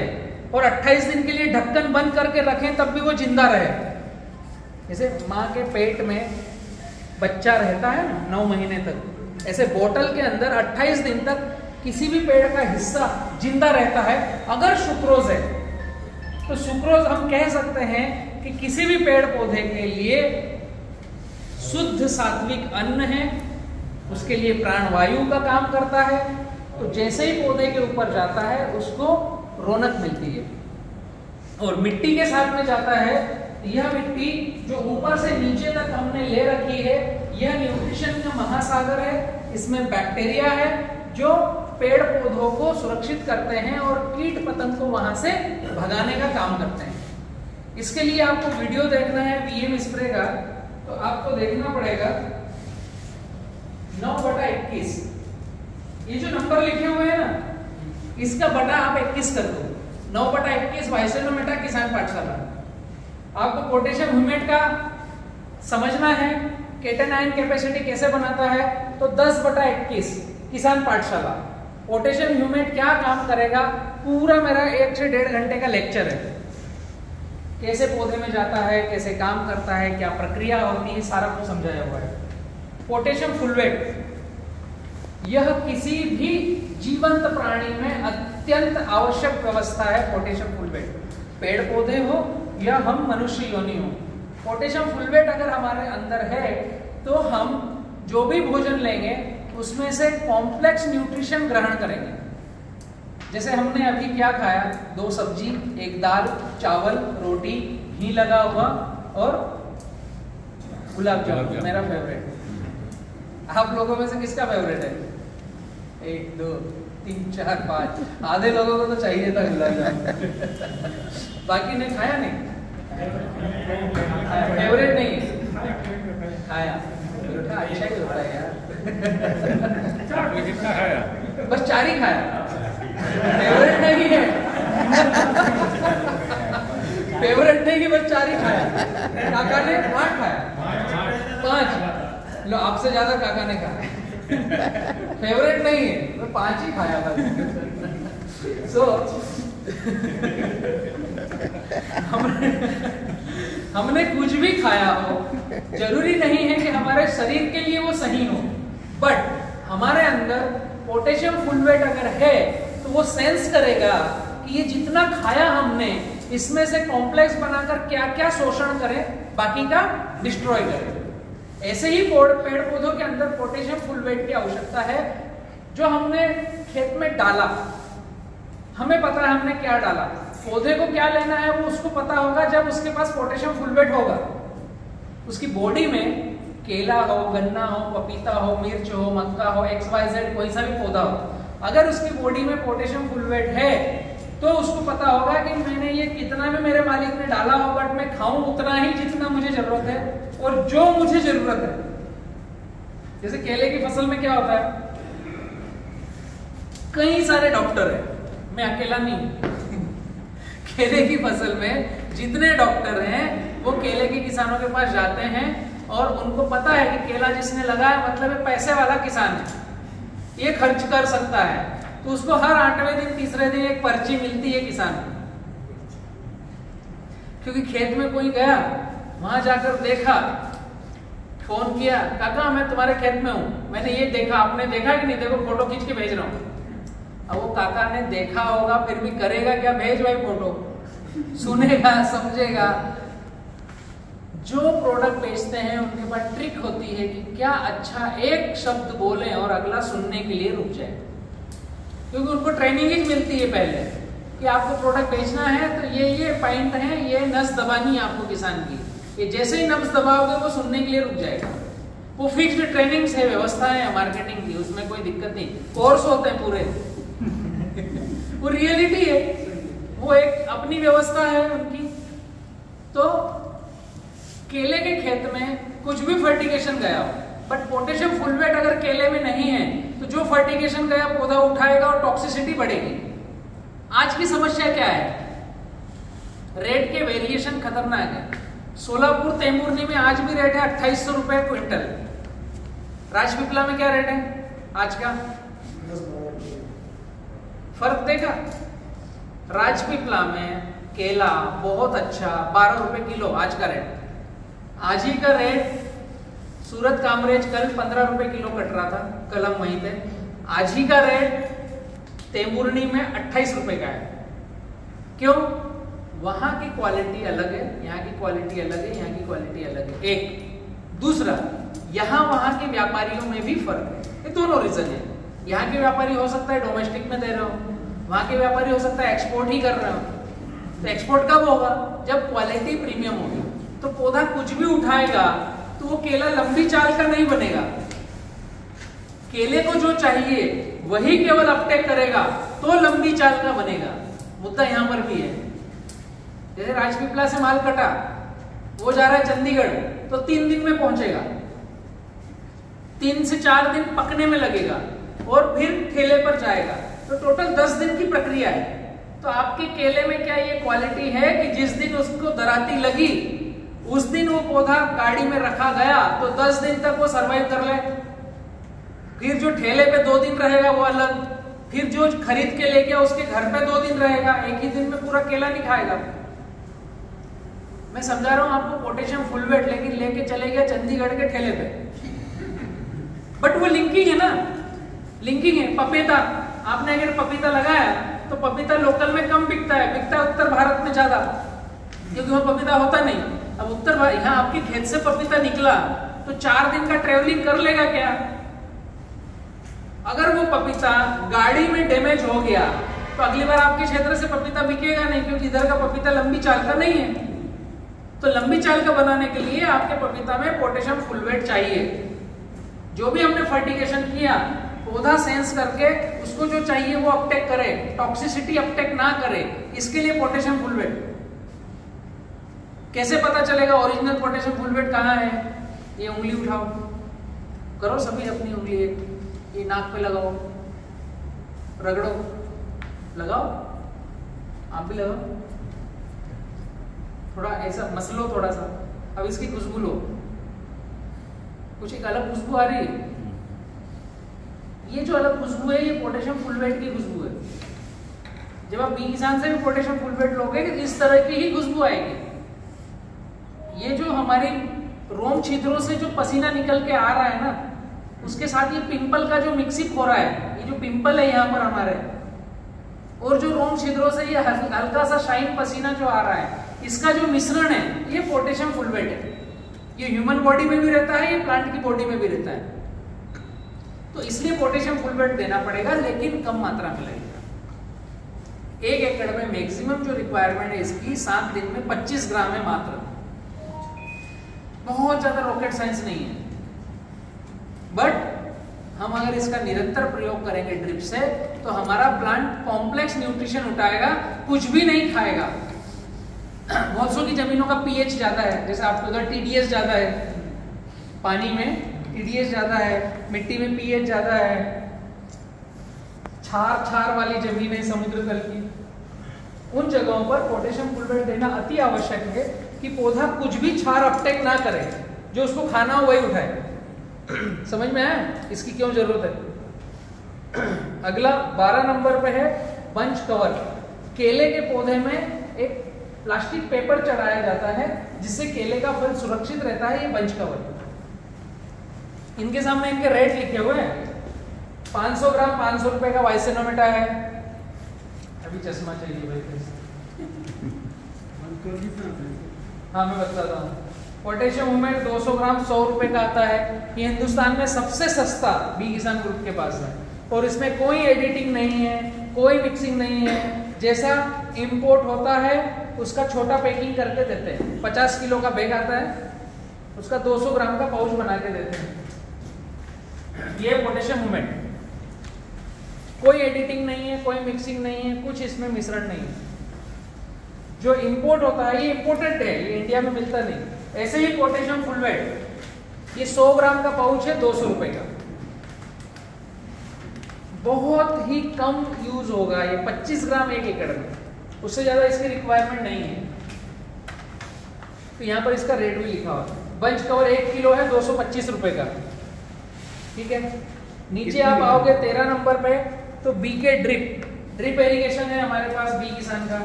और 28 दिन के लिए ढक्कन बंद करके रखें तब भी वो जिंदा रहे। जैसे माँ के पेट में बच्चा रहता है 9 महीने तक, ऐसे बोतल के अंदर 28 दिन तक किसी भी पेड़ का हिस्सा जिंदा रहता है अगर सुक्रोज है। तो सुक्रोज हम कह सकते हैं कि किसी भी पेड़ पौधे के लिए शुद्ध सात्विक अन्न है, उसके लिए प्राणवायु का काम करता है। तो जैसे ही पौधे के ऊपर जाता है उसको रौनक मिलती है। और मिट्टी के साथ में जाता है, यह मिट्टी जो ऊपर से नीचे तक हमने ले रखी है, यह न्यूट्रिशन का महासागर है। इसमें बैक्टीरिया है जो पेड़ पौधों को सुरक्षित करते हैं और कीट पतंग को वहां से भगाने का काम करते हैं। इसके लिए आपको वीडियो देखना है वीएम स्प्रे का, तो आपको देखना पड़ेगा 9/21। ये जो नंबर लिखे हुए हैं ना, इसका बटा आप 21 कर दो। 9/21 वाइसेनोमेटा किसान पाठशाला। आपको पोटेशियम ह्यूमेट का समझना है, केटानाइन कैपेसिटी कैसे बनाता है, तो 10/21 किसान पाठशाला। पोटेशियम ह्यूमेट क्या काम करेगा, पूरा मेरा 1 से 1.5 घंटे का लेक्चर है। कैसे पौधे में जाता है, कैसे काम करता है, क्या प्रक्रिया होती है, सारा कुछ समझाया हुआ है। पोटेशियम फुलवेट, यह किसी भी जीवंत प्राणी में अत्यंत आवश्यक व्यवस्था है। पोटेशियम फुलवेट, पेड़ पौधे हो या हम मनुष्य योनि हो, पोटेशियम फुलवेट अगर हमारे अंदर है तो हम जो भी भोजन लेंगे उसमें से कॉम्प्लेक्स न्यूट्रिशन ग्रहण करेंगे। जैसे हमने अभी क्या खाया, 2 सब्जी, 1 दाल, चावल, रोटी, घी लगा हुआ और गुलाब जामुन, मेरा फेवरेट। आप लोगों में से किसका फेवरेट है? 1 2 3 4 5, आधे लोगों को तो चाहिए था गुलाब जामुन। बाकी ने खाया नहीं, फेवरेट नहीं खाया, अच्छा ही होता है यार। कितना खाया? बस 4 ही खाया, फेवरेट नहीं है। फेवरेट नहीं, बस 4 ही खाया। काका ने 8 खाया, 5। लो, आपसे ज्यादा काका ने खाया। फेवरेट नहीं है, मैं 5 ही खाया था। हमने कुछ भी खाया हो, जरूरी नहीं है कि हमारे शरीर के लिए वो सही हो, बट हमारे अंदर पोटेशियम फुलवेट अगर है तो वो सेंस करेगा कि ये जितना खाया हमने, इसमें से कॉम्प्लेक्स बनाकर क्या क्या शोषण करे, बाकी का डिस्ट्रॉय करे। ऐसे ही पेड़ पौधों के अंदर पोटेशियम फुलवेट की आवश्यकता है। जो हमने खेत में डाला, हमें पता है हमने क्या डाला, पौधे को क्या लेना है वो उसको पता होगा जब उसके पास पोटेशियम फुलवेट होगा। उसकी बॉडी में केला हो, गन्ना हो, पपीता हो, मिर्च हो, मक्का हो, XYZ कोई सा भी पौधा हो, अगर उसकी बॉडी में पोटेशियम फुलवेट है तो उसको पता होगा कि मैंने ये कितना भी मेरे मालिक ने डाला हो, बट मैं खाऊं उतना ही जितना मुझे जरूरत है और जो मुझे जरूरत है। जैसे केले की फसल में क्या होता है, कई सारे डॉक्टर हैं, मैं अकेला नहीं हूँ। केले की फसल में जितने डॉक्टर हैं वो केले के किसानों के पास जाते हैं और उनको पता है कि केला जिसने लगाया मतलब ये पैसे वाला किसान है, ये खर्च कर सकता है, तो उसको हर 8वें दिन 3रे दिन एक पर्ची मिलती है किसान को। क्योंकि खेत में कोई गया, वहां जाकर देखा, फोन किया, काका मैं तुम्हारे खेत में हूं, मैंने ये देखा, आपने देखा कि नहीं, देखो फोटो खींच के भेज रहा हूं। अब वो काका ने देखा होगा फिर भी करेगा क्या, भेज भाई फोटो, सुनेगा समझेगा। जो प्रोडक्ट बेचते हैं उनके पास ट्रिक होती है कि क्या अच्छा एक शब्द बोले और अगला सुनने के लिए रुक जाए, क्योंकि उनको ट्रेनिंग ही मिलती है पहले कि आपको प्रोडक्ट बेचना है तो ये पॉइंट है, ये नस दबानी है आपको किसान की, ये जैसे ही नब्ज दबाओगे वो सुनने के लिए रुक जाएगा। वो फिक्स्ड ट्रेनिंग्स है, व्यवस्था है मार्केटिंग की, उसमें कोई दिक्कत नहीं, कोर्स होते हैं पूरे वो रियलिटी है, वो एक अपनी व्यवस्था है उनकी। तो केले के खेत में कुछ भी फर्टिगेशन गया हो, बट पोटेशियम फुलवेट अगर केले में नहीं है तो जो फर्टिगेशन गया पौधा उठाएगा और टॉक्सिसिटी बढ़ेगी। आज की समस्या क्या है, रेट के वेरिएशन खतरनाक है। सोलापुर तेमुरनी में आज भी रेट है 2800 रुपए क्विंटल। राजपीपला में क्या रेट है आज का, फर्क देखा? राजपीपला में केला बहुत अच्छा 12 रुपए किलो आज का रेट। आज ही का रेट सूरत कामरेज कल 15 रुपए किलो कट रहा था, कल हम वहीं थे। आज ही का रेट तेमुरनी में 28 रुपए का है। क्यों? वहां की क्वालिटी अलग है, यहाँ की क्वालिटी अलग है, यहाँ की क्वालिटी अलग है। एक दूसरा, यहाँ वहां के व्यापारियों में भी फर्क है। ये दोनों रीजन है। यहाँ के व्यापारी हो सकता है डोमेस्टिक में दे रहे हो, वहां के व्यापारी हो सकता है एक्सपोर्ट ही कर रहे हो। तो एक्सपोर्ट कब होगा? जब क्वालिटी प्रीमियम होगी। तो पौधा कुछ भी उठाएगा तो वो केला लंबी चाल का नहीं बनेगा। केले को जो चाहिए वही केवल अपटेक करेगा तो लंबी चाल का बनेगा। मुद्दा यहां पर भी है। जैसे राजपीपला से माल कटा, वो जा रहा है चंडीगढ़, तो 3 दिन में पहुंचेगा, 3 से 4 दिन पकने में लगेगा और फिर ठेले पर जाएगा, तो टोटल 10 दिन की प्रक्रिया है। तो आपके केले में क्या ये क्वालिटी है कि जिस दिन उसको दराती लगी उस दिन वो पौधा गाड़ी में रखा गया तो 10 दिन तक वो सरवाइव कर ले, फिर जो ठेले पे 2 दिन रहेगा वो अलग, फिर जो खरीद के ले गया उसके घर पे 2 दिन रहेगा, एक ही दिन में पूरा केला नहीं खाएगा। मैं समझा रहा हूं आपको पोटेशियम फुलवेट, लेकिन लेके चले गया चंडीगढ़ के ठेले पे। बट वो लिंकिंग है ना, लिंकिंग है। पपीता, आपने अगर पपीता लगाया तो पपीता लोकल में कम बिकता है, बिकता है उत्तर भारत में ज्यादा, क्योंकि वहां पपीता होता नहीं। अब उत्तर भारत, यहाँ आपके खेत से पपीता निकला तो 4 दिन का ट्रेवलिंग कर लेगा क्या? अगर वो पपीता गाड़ी में डैमेज हो गया तो अगली बार आपके क्षेत्र से पपीता बिकेगा नहीं, क्योंकि इधर का पपीता लंबी चाल का नहीं है। तो लंबी चाल का बनाने के लिए आपके पपीता में पोटेशियम फुलवेट चाहिए। जो भी हमने फर्टिगेशन किया, पौधा सेंस करके उसको जो चाहिए वो अपटेक करे, टॉक्सिसिटी अपटेक ना करे, इसके लिए पोटेशियम फुलवेट। कैसे पता चलेगा ओरिजिनल पोटेशियम फुलवेट कहाँ है? ये उंगली उठाओ, करो सभी अपनी उंगली, ये नाक पे लगाओ, रगड़ो, लगाओ, आप भी लगाओ, थोड़ा ऐसा मसलो थोड़ा सा। अब इसकी खुशबू लो, कुछ एक अलग खुशबू आ रही है। ये जो अलग खुशबू है ये पोटेशियम फुलवेट की खुशबू है। जब आप बी किसान से भी पोटेशियम फुलवेट लोगे तो इस तरह की ही खुशबू आएगी। ये जो हमारी रोम छिद्रों से जो पसीना निकल के आ रहा है ना, उसके साथ ये पिंपल का जो मिक्सिप हो रहा है, ये जो पिंपल है यहाँ पर हमारे, और जो रोम छिद्रों से ये हल्का सा शाइन पसीना जो आ रहा है, इसका जो मिश्रण है ये पोटेशियम फुलवेट है। ये ह्यूमन बॉडी में भी रहता है, ये प्लांट की बॉडी में भी रहता है। तो इसलिए पोटेशियम फुलवेट देना पड़ेगा, लेकिन कम मात्रा में लगेगा। 1 एकड़ में मैक्सिमम जो रिक्वायरमेंट है इसकी 7 दिन में 25 ग्राम है मात्र। बहुत ज्यादा रॉकेट साइंस नहीं है, बट हम अगर इसका निरंतर प्रयोग करेंगे ड्रिप से तो हमारा प्लांट कॉम्प्लेक्स न्यूट्रिशन उठाएगा, कुछ भी नहीं खाएगा। बहुत सौ की जमीनों का पीएच ज्यादा है, जैसे आपको उधर टीडीएस ज्यादा है, पानी में टीडीएस ज्यादा है, मिट्टी में पीएच ज्यादा है, क्षार वाली जमीन है समुद्र तल की, उन जगहों पर पोटेशियम फुलवेट देना अति आवश्यक है कि पौधा कुछ भी क्षार अपटेक ना करे, जो उसको खाना हो वही उठाए। समझ में आया इसकी क्यों जरूरत है? अगला 12 नंबर पे है बंच कवर। केले के पौधे में एक प्लास्टिक पेपर चढ़ाया जाता है जिससे केले का फल सुरक्षित रहता है, ये बंच कवर। इनके सामने इनके रेट लिखे हुए हैं। 500 ग्राम 500 रुपए का वाइसेनोमेटा है। अभी चश्मा चाहिए भाई। हाँ मैं बताता हूँ। पोटेशियम हुमेट 200 ग्राम 100 रुपए का आता है। ये हिंदुस्तान में सबसे सस्ता बी किसान ग्रुप के पास है और इसमें कोई एडिटिंग नहीं है, कोई मिक्सिंग नहीं है। जैसा इंपोर्ट होता है उसका छोटा पैकिंग करके देते हैं। 50 किलो का बैग आता है, उसका 200 ग्राम का पाउच बना के देते हैं। ये पोटेशियम हुमेट, कोई एडिटिंग नहीं है, कोई मिक्सिंग नहीं है, कुछ इसमें मिश्रण नहीं है। जो इंपोर्ट होता है ये इंपोर्टेड है, ये इंडिया में मिलता नहीं। ऐसे ही पोटेशियम फुलवेट, ये 100 ग्राम का पाउच है 200 रुपए का। बहुत ही कम यूज होगा ये, 25 ग्राम 1 एकड़ में, उससे ज्यादा इसकी रिक्वायरमेंट नहीं है। तो यहाँ पर इसका रेट भी लिखा हुआ है। बंच कवर 1 किलो है 225 रुपए का। ठीक है, नीचे आप आओगे 13 नंबर पे तो बीके ड्रिप इरिगेशन है हमारे पास बी किसान का।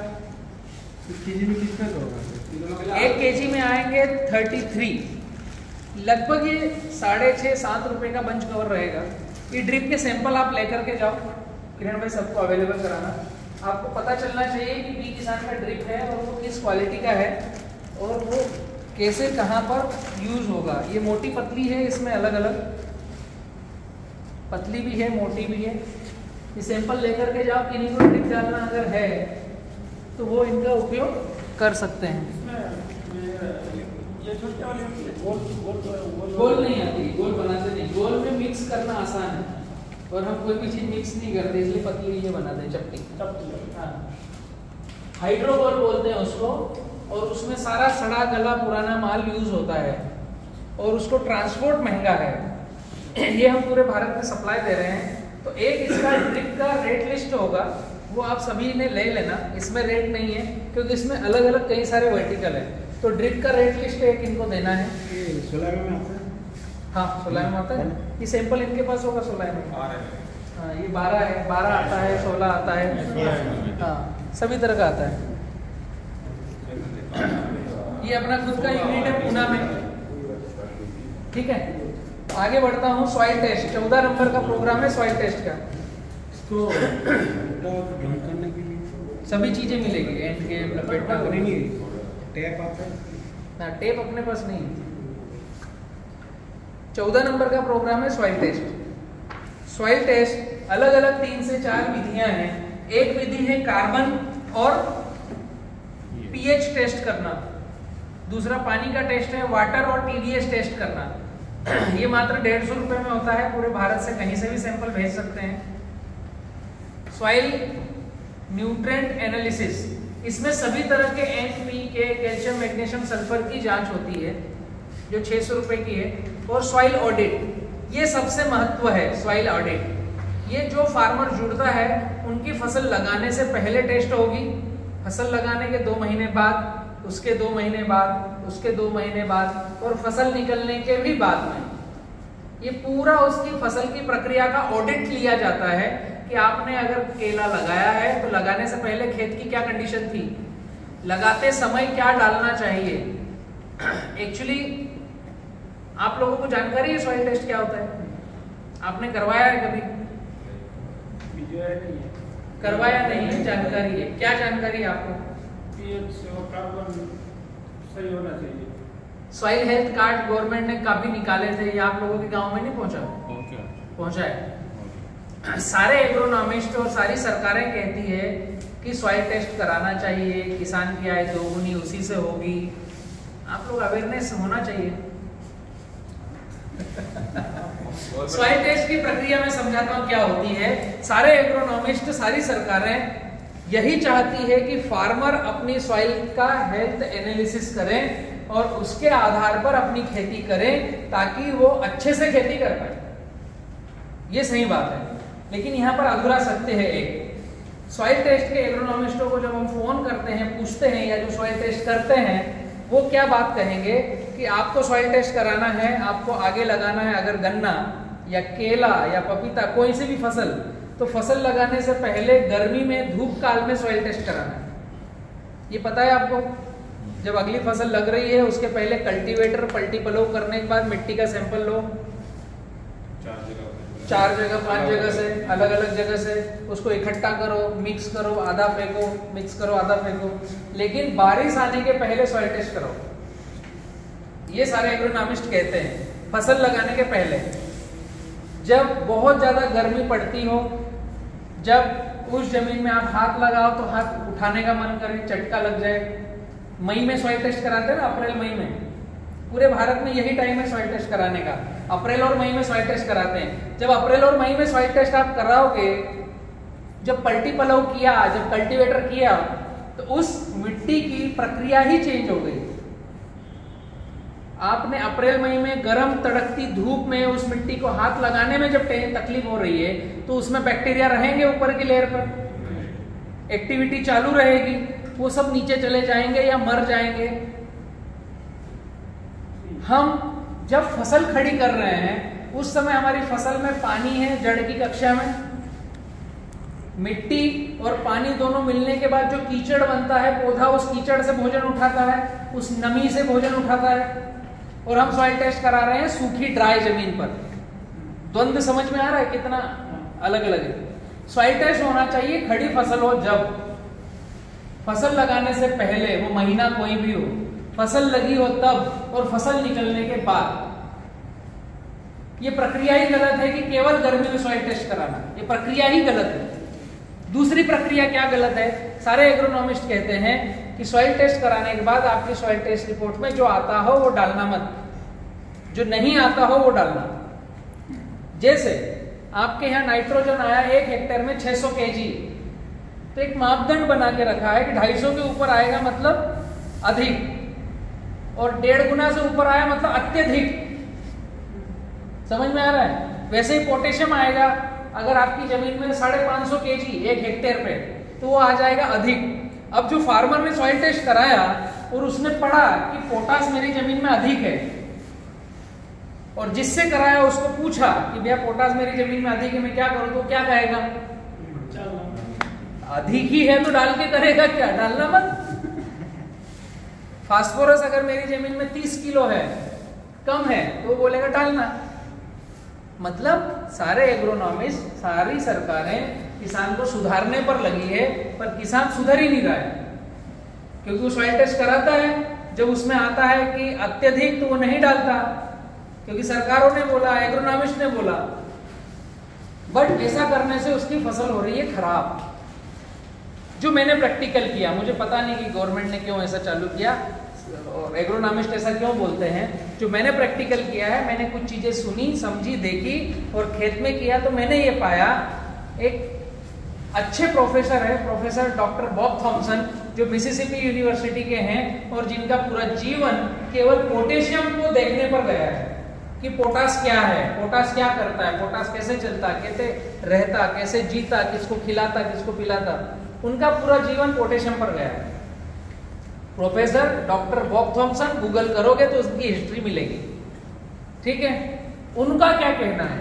केजी में कितना होगा? 1 केजी में आएंगे 33, लगभग ये 6.5-7 रुपए का बंच कवर रहेगा। ये ड्रिप के सैंपल आप लेकर के जाओ, किरण भाई सबको अवेलेबल कराना। आपको पता चलना चाहिए कि बी किसान का ड्रिप है और वो किस क्वालिटी का है और वो कैसे कहाँ पर यूज होगा। ये मोटी पतली है, इसमें अलग अलग पतली भी है, मोटी भी है। ये सैंपल लेकर के जाओ, किन्हीं को ड्रिप डालना अगर है तो वो इनका उपयोग कर सकते हैं। गोल नहीं आती, गोल बनाते नहीं। गोल में मिक्स करना आसान है और हम कोई भी चीज मिक्स नहीं करते, इसलिए पतली ये बनाते हैं चपटी। हाँ, हाइड्रोगोल बोलते हैं उसको, और उसमें सारा सड़ा गला पुराना माल यूज होता है और उसको ट्रांसपोर्ट महंगा है। ये हम पूरे भारत में सप्लाई दे रहे हैं। तो एक इसका ड्रिप का रेट लिस्ट होगा, वो आप सभी ने ले लेना। इसमें रेट नहीं है क्योंकि इसमें अलग अलग कई सारे वर्टिकल है। तो ड्रिप का रेट लिस्ट एक इनको देना है। ये 16 में आता है? हाँ 16 में आता है। ये सैंपल इनके पास होगा 16 में। हाँ ये 12 है, 12 आता है, 16 आता है। हाँ सभी तरह का आता है। ये अपना खुद का यूनिट है पूना में। ठीक है, आगे बढ़ता हूँ। सॉइल टेस्ट 14 नंबर का प्रोग्राम है सॉइल टेस्ट का। इसको ढंग करने के लिए सभी चीजें मिलेगी, एंड के लपेटना नहीं, टैप आता है ना, टेप अपने पास नहीं है। 14 नंबर का प्रोग्राम है सॉइल टेस्ट। सॉइल टेस्ट अलग अलग 3 से 4 विधियां हैं। एक विधि है कार्बन और पीएच टेस्ट करना, दूसरा पानी का टेस्ट है वाटर और टीडीएस टेस्ट करना। ये मात्र 150 रुपए में होता है। पूरे भारत से कहीं से भी सैंपल भेज सकते हैं। सॉइल न्यूट्रिएंट एनालिसिस, इसमें सभी तरह के NPK, कैल्शियम, मैग्नीशियम, सल्फर की जांच होती है जो 600 रुपए की है। और सॉइल ऑडिट, ये सबसे महत्व है। सॉइल ऑडिट ये जो फार्मर जुड़ता है उनकी फसल लगाने से पहले टेस्ट होगी, फसल लगाने के 2 महीने बाद, उसके 2 महीने बाद, उसके 2 महीने बाद और फसल निकलने के भी बाद में। ये पूरा उसकी फसल की प्रक्रिया का ऑडिट लिया जाता है कि आपने अगर केला लगाया है तो लगाने से पहले खेत की क्या कंडीशन थी, लगाते समय क्या डालना चाहिए। एक्चुअली आप लोगों को जानकारी है सॉइल टेस्ट क्या होता है? आपने करवाया है कभी? करवाया नहीं है, जानकारी है। क्या जानकारी है आपको? सही होना चाहिए। सॉइल हेल्थ कार्ड गवर्नमेंट ने काफी निकाले थे, ये आप लोगों के गांव में नहीं पहुंचा? पहुंचा है। सारे एग्रोनॉमिस्ट और सारी सरकारें कहती है कि सॉइल टेस्ट कराना चाहिए, किसान की आय 2 गुनी उसी से होगी। आप लोग अवेयरनेस होना चाहिए। सॉइल टेस्ट की प्रक्रिया में समझाता हूँ क्या होती है। सारे एग्रोनॉमिस्ट, सारी सरकारें यही चाहती है कि फार्मर अपनी सॉइल का हेल्थ एनालिसिस करें और उसके आधार पर अपनी खेती करें ताकि वो अच्छे से खेती कर पाए। ये सही बात है। लेकिन यहाँ पर अधूरा सत्य है एक। सॉइल टेस्ट के एग्रोनॉमिस्टों को जब हम फोन करते हैं, पूछते हैं, या जो सॉइल टेस्ट करते हैं वो क्या बात कहेंगे कि आपको सॉइल टेस्ट कराना है, आपको आगे लगाना है अगर गन्ना या केला या पपीता कोई सी भी फसल, तो फसल लगाने से पहले गर्मी में धूप काल में सॉइल टेस्ट कराना है। ये पता है आपको? जब अगली फसल लग रही है उसके पहले कल्टीवेटर पलटी पलो करने के बाद मिट्टी का सैंपल लो, 4 जगह 5 जगह से, अलग अलग जगह से उसको इकट्ठा करो, मिक्स करो, आधा फेंको, मिक्स करो, आधा फेंको, लेकिन बारिश आने के पहले सॉइल टेस्ट करो। ये सारे एग्रोनॉमिस्ट कहते हैं फसल लगाने के पहले। जब बहुत ज्यादा गर्मी पड़ती हो, जब उस जमीन में आप हाथ लगाओ तो हाथ उठाने का मन करे, चटका लग जाए, मई में सॉइल टेस्ट कराते हैं ना, अप्रैल मई में, पूरे भारत में यही टाइम है सॉइल टेस्ट कराने का, अप्रैल और मई में सॉइल टेस्ट कराते हैं। जब अप्रैल और मई में सॉइल टेस्ट आप कराओगे, जब पलटी पलव किया, जब कल्टीवेटर किया, तो उस मिट्टी की प्रक्रिया ही चेंज हो गई। आपने अप्रैल मई में गर्म तड़कती धूप में उस मिट्टी को हाथ लगाने में जब तकलीफ हो रही है, तो उसमें बैक्टीरिया रहेंगे ऊपर की लेयर पर, एक्टिविटी चालू रहेगी, वो सब नीचे चले जाएंगे या मर जाएंगे। हम जब फसल खड़ी कर रहे हैं उस समय हमारी फसल में पानी है, जड़ की कक्षा में मिट्टी और पानी दोनों मिलने के बाद जो कीचड़ बनता है, पौधा उस कीचड़ से भोजन उठाता है, उस नमी से भोजन उठाता है, और हम सॉइल टेस्ट करा रहे हैं सूखी ड्राई जमीन पर। द्वंद्व समझ में आ रहा है कितना अलग अलग है। सॉइल टेस्ट होना चाहिए खड़ी फसल हो, जब फसल लगाने से पहले, वो महीना कोई भी हो, फसल लगी हो तब, और फसल निकलने के बाद। ये प्रक्रिया ही गलत है कि केवल गर्मी में सॉइल टेस्ट कराना, ये प्रक्रिया ही गलत है। दूसरी प्रक्रिया क्या गलत है? सारे एग्रोनॉमिस्ट कहते हैं कि सॉइल टेस्ट कराने के बाद आपकी सॉइल टेस्ट रिपोर्ट में जो आता हो वो डालना मत, जो नहीं आता हो वो डालना। जैसे आपके यहाँ नाइट्रोजन आया 1 हेक्टेयर में 600 kg, तो एक मापदंड बना के रखा है कि 250 के ऊपर आएगा मतलब अधिक, और 1.5 गुना से ऊपर आया मतलब अत्यधिक। समझ में आ रहा है? वैसे ही पोटेशियम आएगा, अगर आपकी जमीन में 550 kg 1 हेक्टेयर पे, तो वो आ जाएगा अधिक। अब जो फार्मर ने सॉइल टेस्ट कराया और उसने पढ़ा कि पोटास मेरी जमीन में अधिक है, और जिससे कराया उसको पूछा कि भैया पोटास मेरी जमीन में अधिक है, मैं क्या करूं, तो क्या कहेगा? अधिक ही है तो डाल के करेगा क्या? डालना मत। फास्फोरस अगर मेरी जमीन में 30 किलो है, कम है, तो बोलेगा डालना। मतलब सारे एग्रोनॉमिस्ट, सारी सरकारें किसान को सुधारने पर लगी है, पर किसान सुधर ही नहीं रहा है, क्योंकि वो सॉइल टेस्ट कराता है, जब उसमें आता है कि अत्यधिक, तो वो नहीं डालता, क्योंकि सरकारों ने बोला, एग्रोनॉमिस्ट ने बोला। बट ऐसा करने से उसकी फसल हो रही है खराब। जो मैंने प्रैक्टिकल किया, मुझे पता नहीं कि गवर्नमेंट ने क्यों ऐसा चालू किया और एग्रोनॉमिस्ट ऐसा क्यों बोलते हैं, जो मैंने प्रैक्टिकल किया है, मैंने कुछ चीजें सुनी, समझी, देखी और खेत में किया, तो मैंने ये पाया, एक अच्छे प्रोफेसर है, प्रोफेसर डॉक्टर बॉब थॉमसन, जो मिसिसिपी यूनिवर्सिटी के हैं, और जिनका पूरा जीवन केवल पोटेशियम को देखने पर गया है कि पोटास क्या है, पोटास क्या करता है, पोटास कैसे चलता, कैसे रहता, कैसे जीता, किसको खिलाता, किसको पिलाता, उनका पूरा जीवन पोटेशियम पर गया है। Professor doctor Bob Thomson, Google करोगे तो उसकी हिस्ट्री मिलेगी, ठीक है। उनका क्या कहना है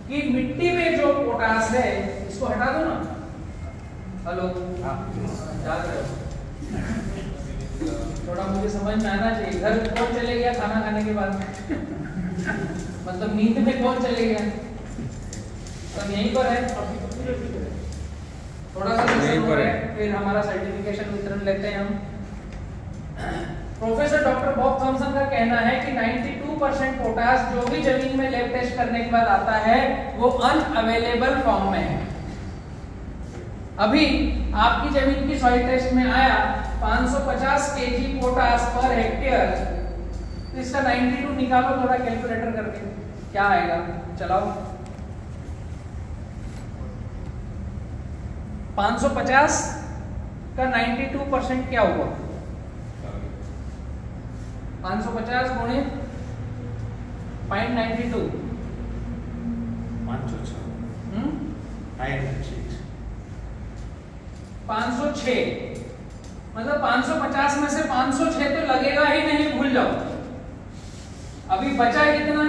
कि मिट्टी में जो पोटास है, इसको हटा दो ना, हेलो, याद रहो, थोड़ा मुझे समझ में आना चाहिए। घर कौन चले गया खाना खाने के बाद में? मतलब नींद में कौन चले गया? सब यहीं पर है, थोड़ा सा यहीं पर है, फिर हमारा सर्टिफिकेशन वितरण लेते हैं हम। प्रोफेसर डॉक्टर बॉब थॉमसन का कहना है कि 92% पोटास जो भी जमीन में लैब टेस्ट करने के बाद आता है, वो अनअवेलेबल फॉर्म में है। अभी आपकी जमीन की सॉइल टेस्ट में आया 550 kg पोटास पर हेक्टेयर, तो इसका 92 निकालो थोड़ा कैलकुलेटर करके, क्या आएगा? चलाओ। 550 का 92% क्या हुआ? 550 गुणे 0.92, 506 मतलब 550 में से 506 तो लगेगा ही नहीं, भूल जाओ। अभी बचा है कितना?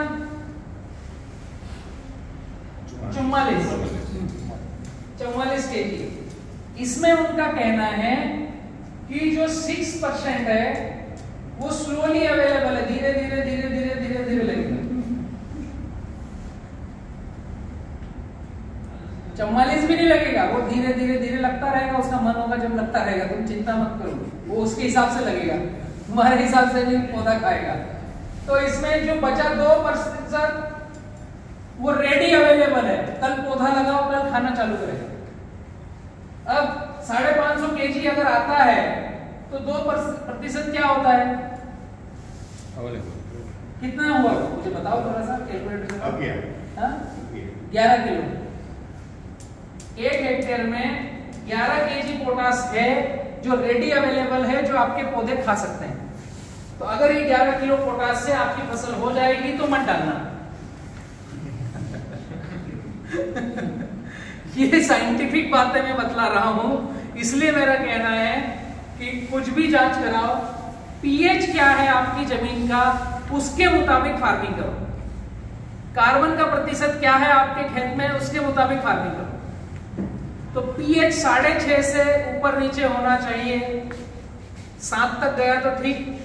44 kg। इसमें उनका कहना है कि जो 6% है वो स्लोली अवेलेबल है, धीरे धीरे धीरे धीरे धीरे धीरे लगेगा। 44 भी नहीं लगेगा, वो धीरे धीरे धीरे लगता रहेगा, उसका मन होगा जब लगता रहेगा, तुम चिंता मत करो, वो उसके हिसाब से लगेगा, तुम्हारे हिसाब से नहीं पौधा खाएगा। तो इसमें जो बचा 2% वो रेडी अवेलेबल है, कल पौधा लगाओ, कल खाना चालू करेगा। अब 550 kg अगर आता है तो 2% क्या होता है? कितना हुआ मुझे बताओ थोड़ा सा कैलकुलेटर से। 11 किलो। 1 हेक्टेयर में 11 kg पोटास है जो रेडी अवेलेबल है, जो आपके पौधे खा सकते हैं। तो अगर ये 11 किलो पोटास से आपकी फसल हो जाएगी तो मत डालना। ये साइंटिफिक बातें मैं बतला रहा हूं, इसलिए मेरा कहना है कि कुछ भी जांच कराओ, पीएच क्या है आपकी जमीन का, उसके मुताबिक फार्मिंग करो। कार्बन का प्रतिशत क्या है आपके खेत में, उसके मुताबिक फार्मिंग करो। तो पीएच 6.5 से ऊपर नीचे होना चाहिए। 7 तक गया तो ठीक,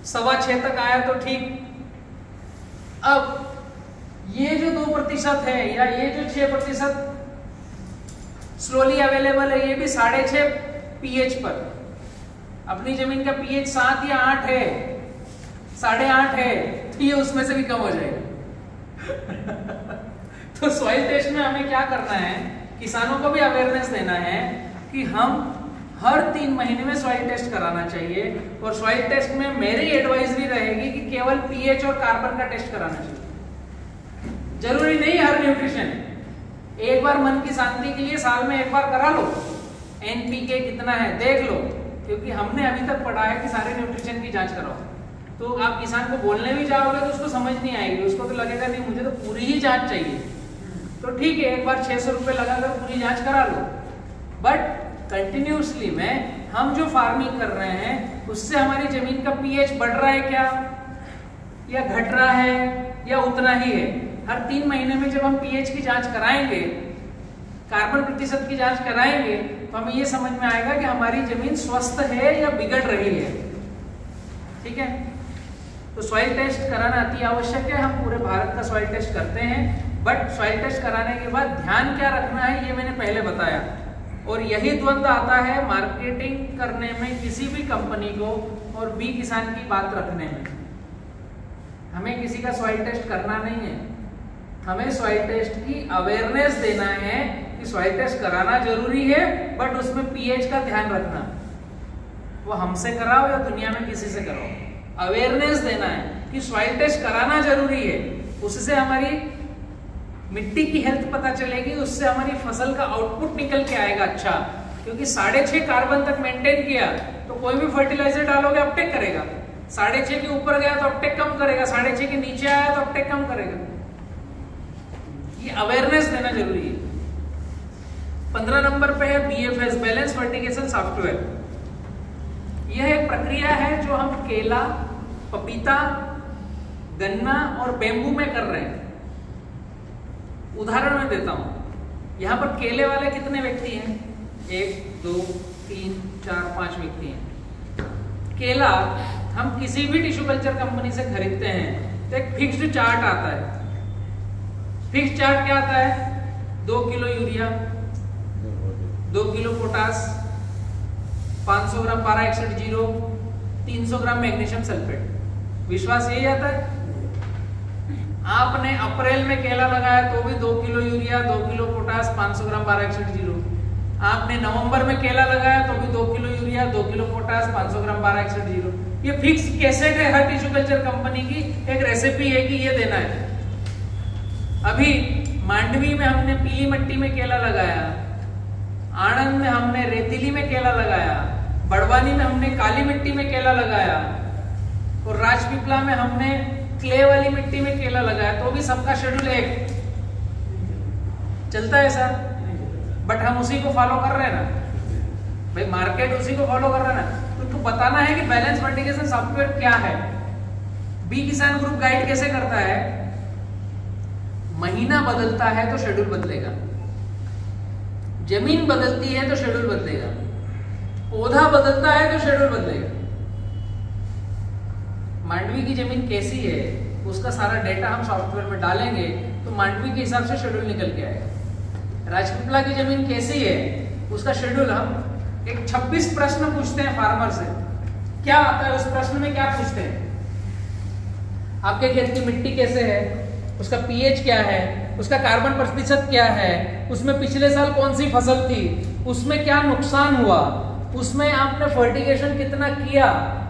6.25 तक आया तो ठीक। अब ये जो 2% है या ये जो 6% स्लोली अवेलेबल है, ये भी 6.5 पीएच पर। अपनी जमीन का पीएच 7 या 8 है, 8.5 है, तो ये उसमें से भी कम हो जाएगा। तो सॉइल टेस्ट में हमें क्या करना है, किसानों को भी अवेयरनेस देना है कि हम हर 3 महीने में सॉइल टेस्ट कराना चाहिए। और सॉइल टेस्ट में मेरी एडवाइजरी रहेगी कि केवल पीएच और कार्बन का टेस्ट कराना चाहिए, जरूरी नहीं हर न्यूट्रिशन। एक बार मन की शांति के लिए साल में एक बार करा लो, एनपीके कितना है देख लो, क्योंकि हमने अभी तक पढ़ा है कि सारे न्यूट्रिशन की जांच कराओ। तो आप किसान को बोलने भी जाओगे तो उसको समझ नहीं आएगी, उसको तो लगेगा नहीं मुझे तो पूरी ही जांच चाहिए। तो ठीक है, एक बार 600 रुपए लगाकर पूरी जांच करा लो, बट कंटिन्यूसली में हम जो फार्मिंग कर रहे हैं उससे हमारी जमीन का पीएच बढ़ रहा है क्या, या घट रहा है, या उतना ही है। हर 3 महीने में जब हम पीएच की जांच कराएंगे, कार्बन प्रतिशत की जांच कराएंगे, तो हमें ये समझ में आएगा कि हमारी जमीन स्वस्थ है या बिगड़ रही है। ठीक है, तो सॉइल टेस्ट कराना अति आवश्यक है। हम पूरे भारत का सॉइल टेस्ट करते हैं, बट सॉइल टेस्ट कराने के बाद ध्यान क्या रखना है ये मैंने पहले बताया। और यही द्वंद्व आता है मार्केटिंग करने में किसी भी कंपनी को और बी किसान की बात रखने में। हमें किसी का सॉइल टेस्ट करना नहीं है, हमें सॉइल टेस्ट की अवेयरनेस देना है कि सॉइल टेस्ट कराना जरूरी है, बट उसमें पीएच का ध्यान रखना। वो हमसे कराओ या दुनिया में किसी से कराओ, अवेयरनेस देना है कि सॉइल टेस्ट कराना जरूरी है। उससे हमारी मिट्टी की हेल्थ पता चलेगी, उससे हमारी फसल का आउटपुट निकल के आएगा अच्छा। क्योंकि 6.5 कार्बन तक मेंटेन किया तो कोई भी फर्टिलाइजर डालोगे अपटेक करेगा, 6.5 के ऊपर गया तो अपटेक कम करेगा, 6.5 के नीचे आया तो अपटेक कम करेगा। ये अवेयरनेस देना जरूरी है। 15 नंबर पे है BFS, बैलेंस फर्टिगेशन सॉफ्टवेयर। यह एक प्रक्रिया है जो हम केला, पपीता, गन्ना और बेम्बू में कर रहे हैं। उदाहरण मैं देता हूं, यहां पर केले वाले कितने व्यक्ति हैं? 1 2 3 4 5 व्यक्ति हैं। केला हम किसी भी टिश्यू कल्चर कंपनी से खरीदते हैं तो एक फिक्स्ड चार्ट आता है। फिक्स्ड चार्ट क्या आता है? 2 किलो यूरिया, 2 किलो पोटास, 500 ग्राम पारा 61 300 ग्राम मैग्नीशियम सल्फेट। विश्वास यही आता है। आपने अप्रैल में केला लगाया तो भी 2 किलो यूरिया, 2 किलो पोटास, 500 ग्राम पारा 61 आपने नवंबर में केला लगाया तो भी 2 किलो यूरिया, 2 किलो पोटास, 500 ग्राम पारा 61 ये फिक्स कैसेट है हर टिश्यू कल्चर कंपनी की, एक रेसिपी है कि ये देना है। अभी मांडवी में हमने पीली मिट्टी में केला लगाया, आणंद में हमने रेतीली में केला लगाया, बड़वानी में हमने काली मिट्टी में केला लगाया और राजपीपला में हमने क्ले वाली मिट्टी में केला लगाया, तो भी सबका शेड्यूल एक। चलता है सर, बट हम उसी को फॉलो कर रहे हैं ना भाई, मार्केट उसी को फॉलो कर रहा है ना। तो तुमको बताना है कि बैलेंस फर्टिगेशन सॉफ्टवेयर क्या है। बी किसान ग्रुप गाइड कैसे करता है, महीना बदलता है तो शेड्यूल बदलेगा, जमीन बदलती है तो शेड्यूल बदलेगा, पौधा बदलता है तो शेड्यूल बदलेगा। मांडवी की जमीन कैसी है उसका सारा डेटा हम सॉफ्टवेयर में डालेंगे तो मांडवी के हिसाब से शेड्यूल निकल के आएगा। राजपीपला की जमीन कैसी है उसका शेड्यूल हम एक 26 प्रश्न पूछते हैं फार्मर से, क्या आता है उस प्रश्न में, क्या पूछते हैं, आपके खेत की मिट्टी कैसे है, उसका पीएच क्या है, उसका कार्बन प्रतिशत क्या है, उसमें पिछले साल कौन सी फसल थी, उसमें क्या नुकसान हुआ, उसमें आपने फर्टिगेशन कितना किया,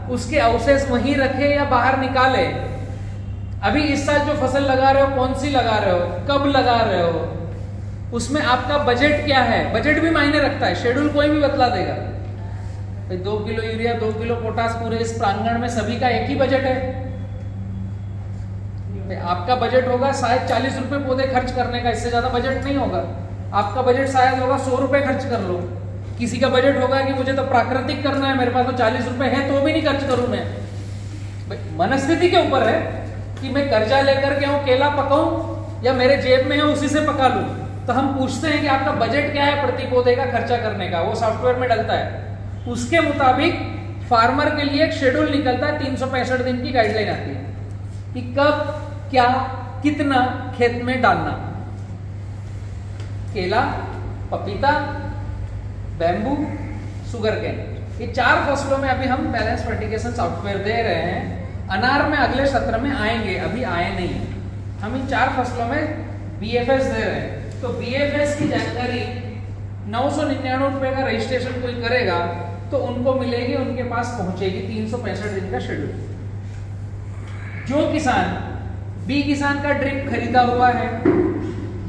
उसके अवशेष वहीं रखे या बाहर निकाले, अभी इस साल जो फसल लगा रहे हो कौन सी लगा रहे हो, कब लगा रहे हो, उसमें आपका बजट क्या है। बजट भी मायने रखता है, शेड्यूल कोई भी बतला देगा। 2 किलो यूरिया 2 किलो पोटास पूरे इस प्रांगण में सभी का एक ही बजट है। आपका बजट होगा शायद 40 रुपए पौधे खर्च करने का, इससे ज्यादा बजट नहीं होगा। आपका बजट शायद होगा 100 रुपए खर्च कर लो, किसी का बजट होगा कि मुझे तो प्राकृतिक करना है, मेरे पास तो 40 रुपए है तो भी नहीं खर्च करूं मैं। मनस्थिति के ऊपर है कि मैं कर्जा लेकर के केला पकाऊं या मेरे जेब में है उसी से पका लूं। तो हम पूछते हैं कि आपका बजट क्या है प्रति पौधे का खर्चा करने का, वो सॉफ्टवेयर में डलता है। उसके मुताबिक फार्मर के लिए एक शेड्यूल निकलता है, 365 दिन की गाइडलाइन आती है कि कब क्या कितना खेत में डालना। केला, पपीता, बैम्बू, शुगर केन, ये 4 फसलों में अभी हम बैलेंस फर्टिगेशन सॉफ्टवेयर दे रहे हैं। अनार में अगले सत्र में आएंगे, अभी आए नहीं। हम इन 4 फसलों में बीएफएस दे रहे हैं। तो बीएफएस की जानकारी 999 रुपए का रजिस्ट्रेशन कोई करेगा तो उनको मिलेगी, उनके पास पहुंचेगी 365 दिन का शेड्यूल। जो किसान बी किसान का ड्रिप खरीदा हुआ है,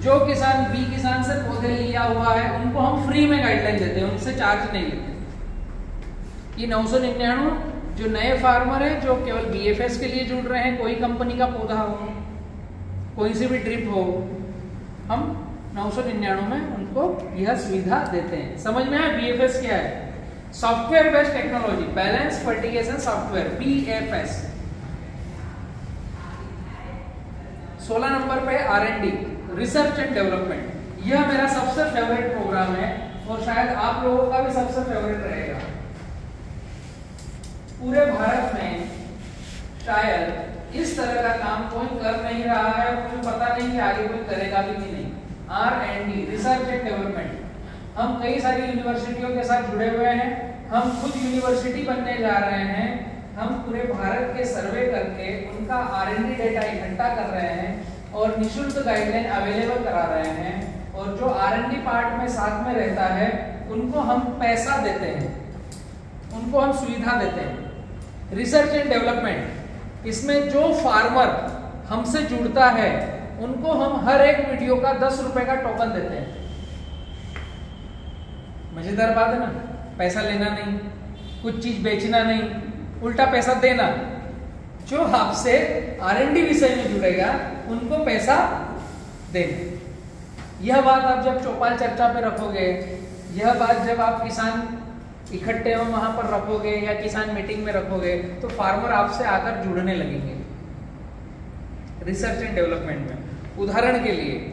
जो किसान बी किसान से पौधे लिया हुआ है, उनको हम फ्री में गाइडलाइन देते हैं, उनसे चार्ज नहीं लेते। ये 999 जो नए फार्मर हैं जो केवल बीएफएस के लिए जुड़ रहे हैं, कोई कंपनी का पौधा हो, कोई सी भी ड्रिप हो, हम 999 में उनको यह सुविधा देते हैं। समझ में आया बीएफएस क्या है? Software based technology, balance fertigation software, BFS. 16 number पे R&D, रिसर्च एंड डेवलपमेंट। यह मेरा सबसे फेवरेट प्रोग्राम है और शायद आप लोगों का भी सबसे फेवरेट रहेगा। पूरे भारत में शायद इस तरह का काम कोई कर नहीं रहा है, कोई पता नहीं कि आगे कोई करेगा भी कि नहीं। R&D, research and development. हम कई सारी यूनिवर्सिटियों के साथ जुड़े हुए हैं, हम खुद यूनिवर्सिटी बनने जा रहे हैं। हम पूरे भारत के सर्वे करके उनका R&D डेटा इकट्ठा कर रहे हैं और निःशुल्क गाइडलाइन अवेलेबल करा रहे हैं। और जो R&D पार्ट में साथ में रहता है उनको हम पैसा देते हैं, उनको हम सुविधा देते हैं। रिसर्च एंड डेवलपमेंट, इसमें जो फार्मर हमसे जुड़ता है उनको हम हर एक वीडियो का 10 रुपए का टोकन देते हैं। मजेदार बात है ना, पैसा लेना नहीं, कुछ चीज बेचना नहीं, उल्टा पैसा देना। जो आपसे R&D विषय में जुड़ेगा उनको पैसा देना। यह बात आप जब चौपाल चर्चा पे रखोगे, यह बात जब आप किसान इकट्ठे हो वहां पर रखोगे या किसान मीटिंग में रखोगे तो फार्मर आपसे आकर जुड़ने लगेंगे। रिसर्च एंड डेवलपमेंट में उदाहरण के लिए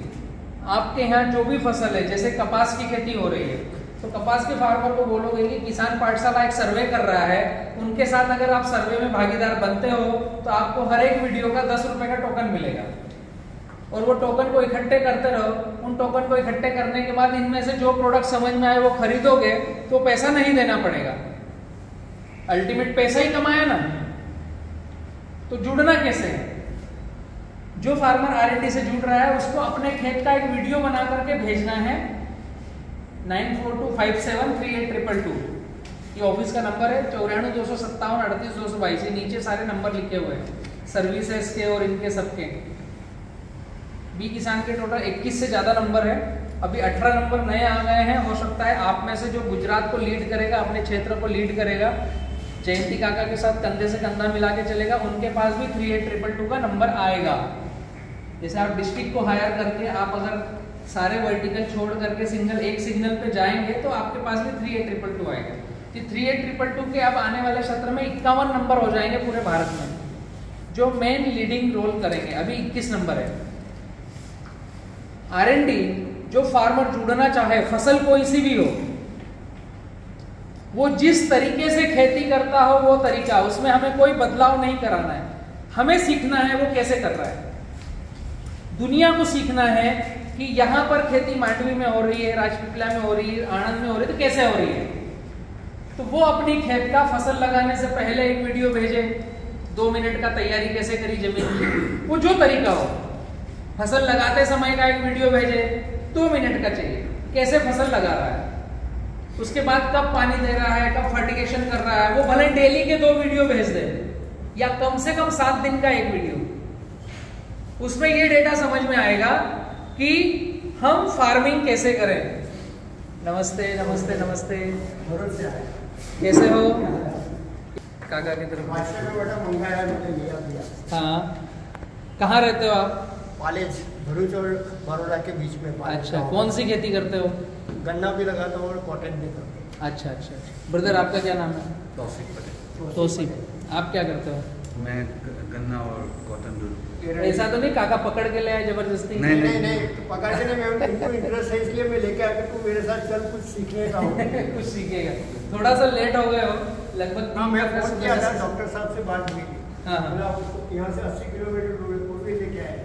आपके यहाँ जो भी फसल है, जैसे कपास की खेती हो रही है तो कपास के फार्मर को बोलोगे कि किसान पाठशाला एक सर्वे कर रहा है, उनके साथ अगर आप सर्वे में भागीदार बनते हो तो आपको हर एक वीडियो का 10 रुपए का टोकन मिलेगा। और वो टोकन को इकट्ठे करते रहो। उन टोकन को इकट्ठे करने के बाद इनमें से जो प्रोडक्ट समझ में आए वो खरीदोगे तो पैसा नहीं देना पड़ेगा, अल्टीमेट पैसा ही कमाया ना। तो जुड़ना कैसे है? जो फार्मर R&D से जुड़ रहा है उसको अपने खेत का एक वीडियो बना करके भेजना है 9425738222। ये ऑफिस का नंबर है, 94 257 38 222। नीचे सारे नंबर लिखे हुए हैं सर्विसेज के और इनके सबके। बी किसान के टोटल 21 से ज्यादा नंबर है, अभी 18 नंबर नए आ गए हैं। हो सकता है आप में से जो गुजरात को लीड करेगा, अपने क्षेत्र को लीड करेगा, जयंती काका के साथ कंधे से कंधा मिला के चलेगा, उनके पास भी 38222 का नंबर आएगा। जैसे आप डिस्ट्रिक्ट को हायर करके आप अगर सारे वर्टिकल छोड़ करके एक सिग्नल पे जाएंगे तो आपके पास भी 38222 आएगा। 38222 के अब आने वाले सत्र में 51 नंबर हो जाएंगे पूरे भारत में, जो मेन लीडिंग रोल करेंगे। अभी 21 नंबर है। R&D जो फार्मर जुड़ना चाहे, फसल कोई सी भी हो, वो जिस तरीके से खेती करता हो वो तरीका, उसमें हमें कोई बदलाव नहीं कराना है। हमें सीखना है वो कैसे कर रहा है। दुनिया को सीखना है कि यहाँ पर खेती मांडवी में हो रही है, राजपीपला में हो रही है, आणंद में हो रही है, तो कैसे हो रही है। तो वो अपनी खेत का फसल लगाने से पहले एक वीडियो भेजे, 2 मिनट का तैयारी कैसे करी जमीन की, वो जो तरीका हो। फसल लगाते समय का एक वीडियो भेजे, 2 मिनट का चाहिए, कैसे फसल लगा रहा है, उसके बाद कब पानी दे रहा है, कब फर्टिगेशन कर रहा है। वो भले डेली के 2 वीडियो भेज दे या कम से कम 7 दिन का एक वीडियो, उसमें ये डेटा समझ में आएगा कि हम फार्मिंग कैसे करें। नमस्ते नमस्ते नमस्ते, कैसे हो काका की तरफ? हाँ, कहाँ रहते हो आप? कॉलेज भरूच और बड़ौदा के बीच में। अच्छा, कौन सी खेती करते हो? गन्ना भी लगाता हूँ और कॉटन भी करता हूँ। अच्छा अच्छा। ब्रदर आपका क्या नाम है? तौसीफ पटेल। तौसीफ, आप क्या करते हो? मैं गन्ना और कॉटन दूध। ऐसा तो नहीं काका पकड़ के ले आए जबरदस्ती? नहीं, पकड़ के नहीं, मैं उनको इंटरेस्ट है इसलिए मैं लेके आकर तू मेरे साथ चल, कुछ सीखने का हो। कुछ सीखेगा। थोड़ा सा लेट हो गए हो लगभग। हाँ, मैं फोन किया था, डॉक्टर साहब से बात हुई थी। हाँ, बोला उसको यहाँ से 80 किलोमीटर दूर भी लेके आए।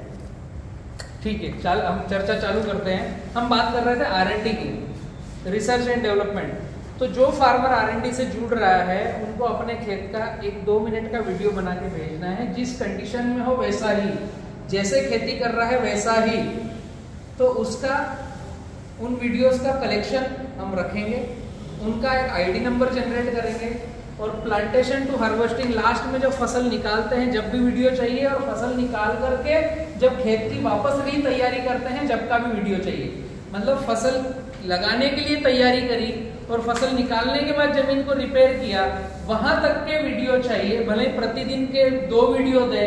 ठीक है, चल हम चर्चा चालू करते हैं। हम बात कर रहे थे R&D की, रिसर्च एंड डेवलपमेंट। तो जो फार्मर R&D से जुड़ रहा है उनको अपने खेत का 1-2 मिनट का वीडियो बना के भेजना है, जिस कंडीशन में हो वैसा ही, जैसे खेती कर रहा है वैसा ही। तो उसका उन वीडियोस का कलेक्शन हम रखेंगे, उनका एक ID नंबर जनरेट करेंगे और प्लांटेशन टू हार्वेस्टिंग लास्ट में जब फसल निकालते हैं जब भी वीडियो चाहिए, और फसल निकाल करके जब खेत की वापस री तैयारी करते हैं जब का भी वीडियो चाहिए। मतलब फसल लगाने के लिए तैयारी करी और फसल निकालने के बाद जमीन को रिपेयर किया, वहां तक के वीडियो चाहिए। भले प्रतिदिन के 2 वीडियो दे,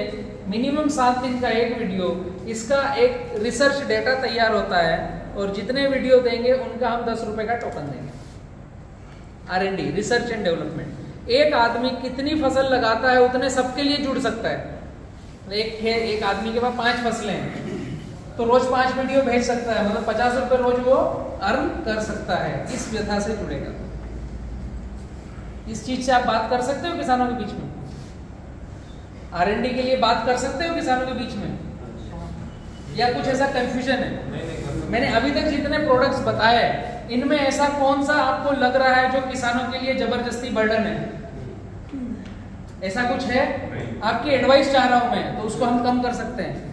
मिनिमम 7 दिन का एक वीडियो। इसका एक रिसर्च डेटा तैयार होता है और जितने वीडियो देंगे उनका हम 10 रुपए का टोकन देंगे। R&D research and development. एक आदमी कितनी फसल लगाता है उतने सबके लिए जुड़ सकता है। एक आदमी के पास 5 फसलें हैं तो रोज 5 वीडियो भेज सकता है, मतलब 50 रुपए रोज वो अर्न कर सकता है। इस व्यथा से जुड़ेगा। इस चीज से आप बात कर सकते हो किसानों के बीच में? R&D के लिए बात कर सकते हो किसानों के बीच में, या कुछ ऐसा कंफ्यूजन है? मैंने अभी तक जितने प्रोडक्ट्स बताए इनमें ऐसा कौन सा आपको लग रहा है जो किसानों के लिए जबरदस्ती बर्डन है? ऐसा कुछ है? आपकी एडवाइस चाह रहा हूं मैं, तो उसको हम कम कर सकते हैं।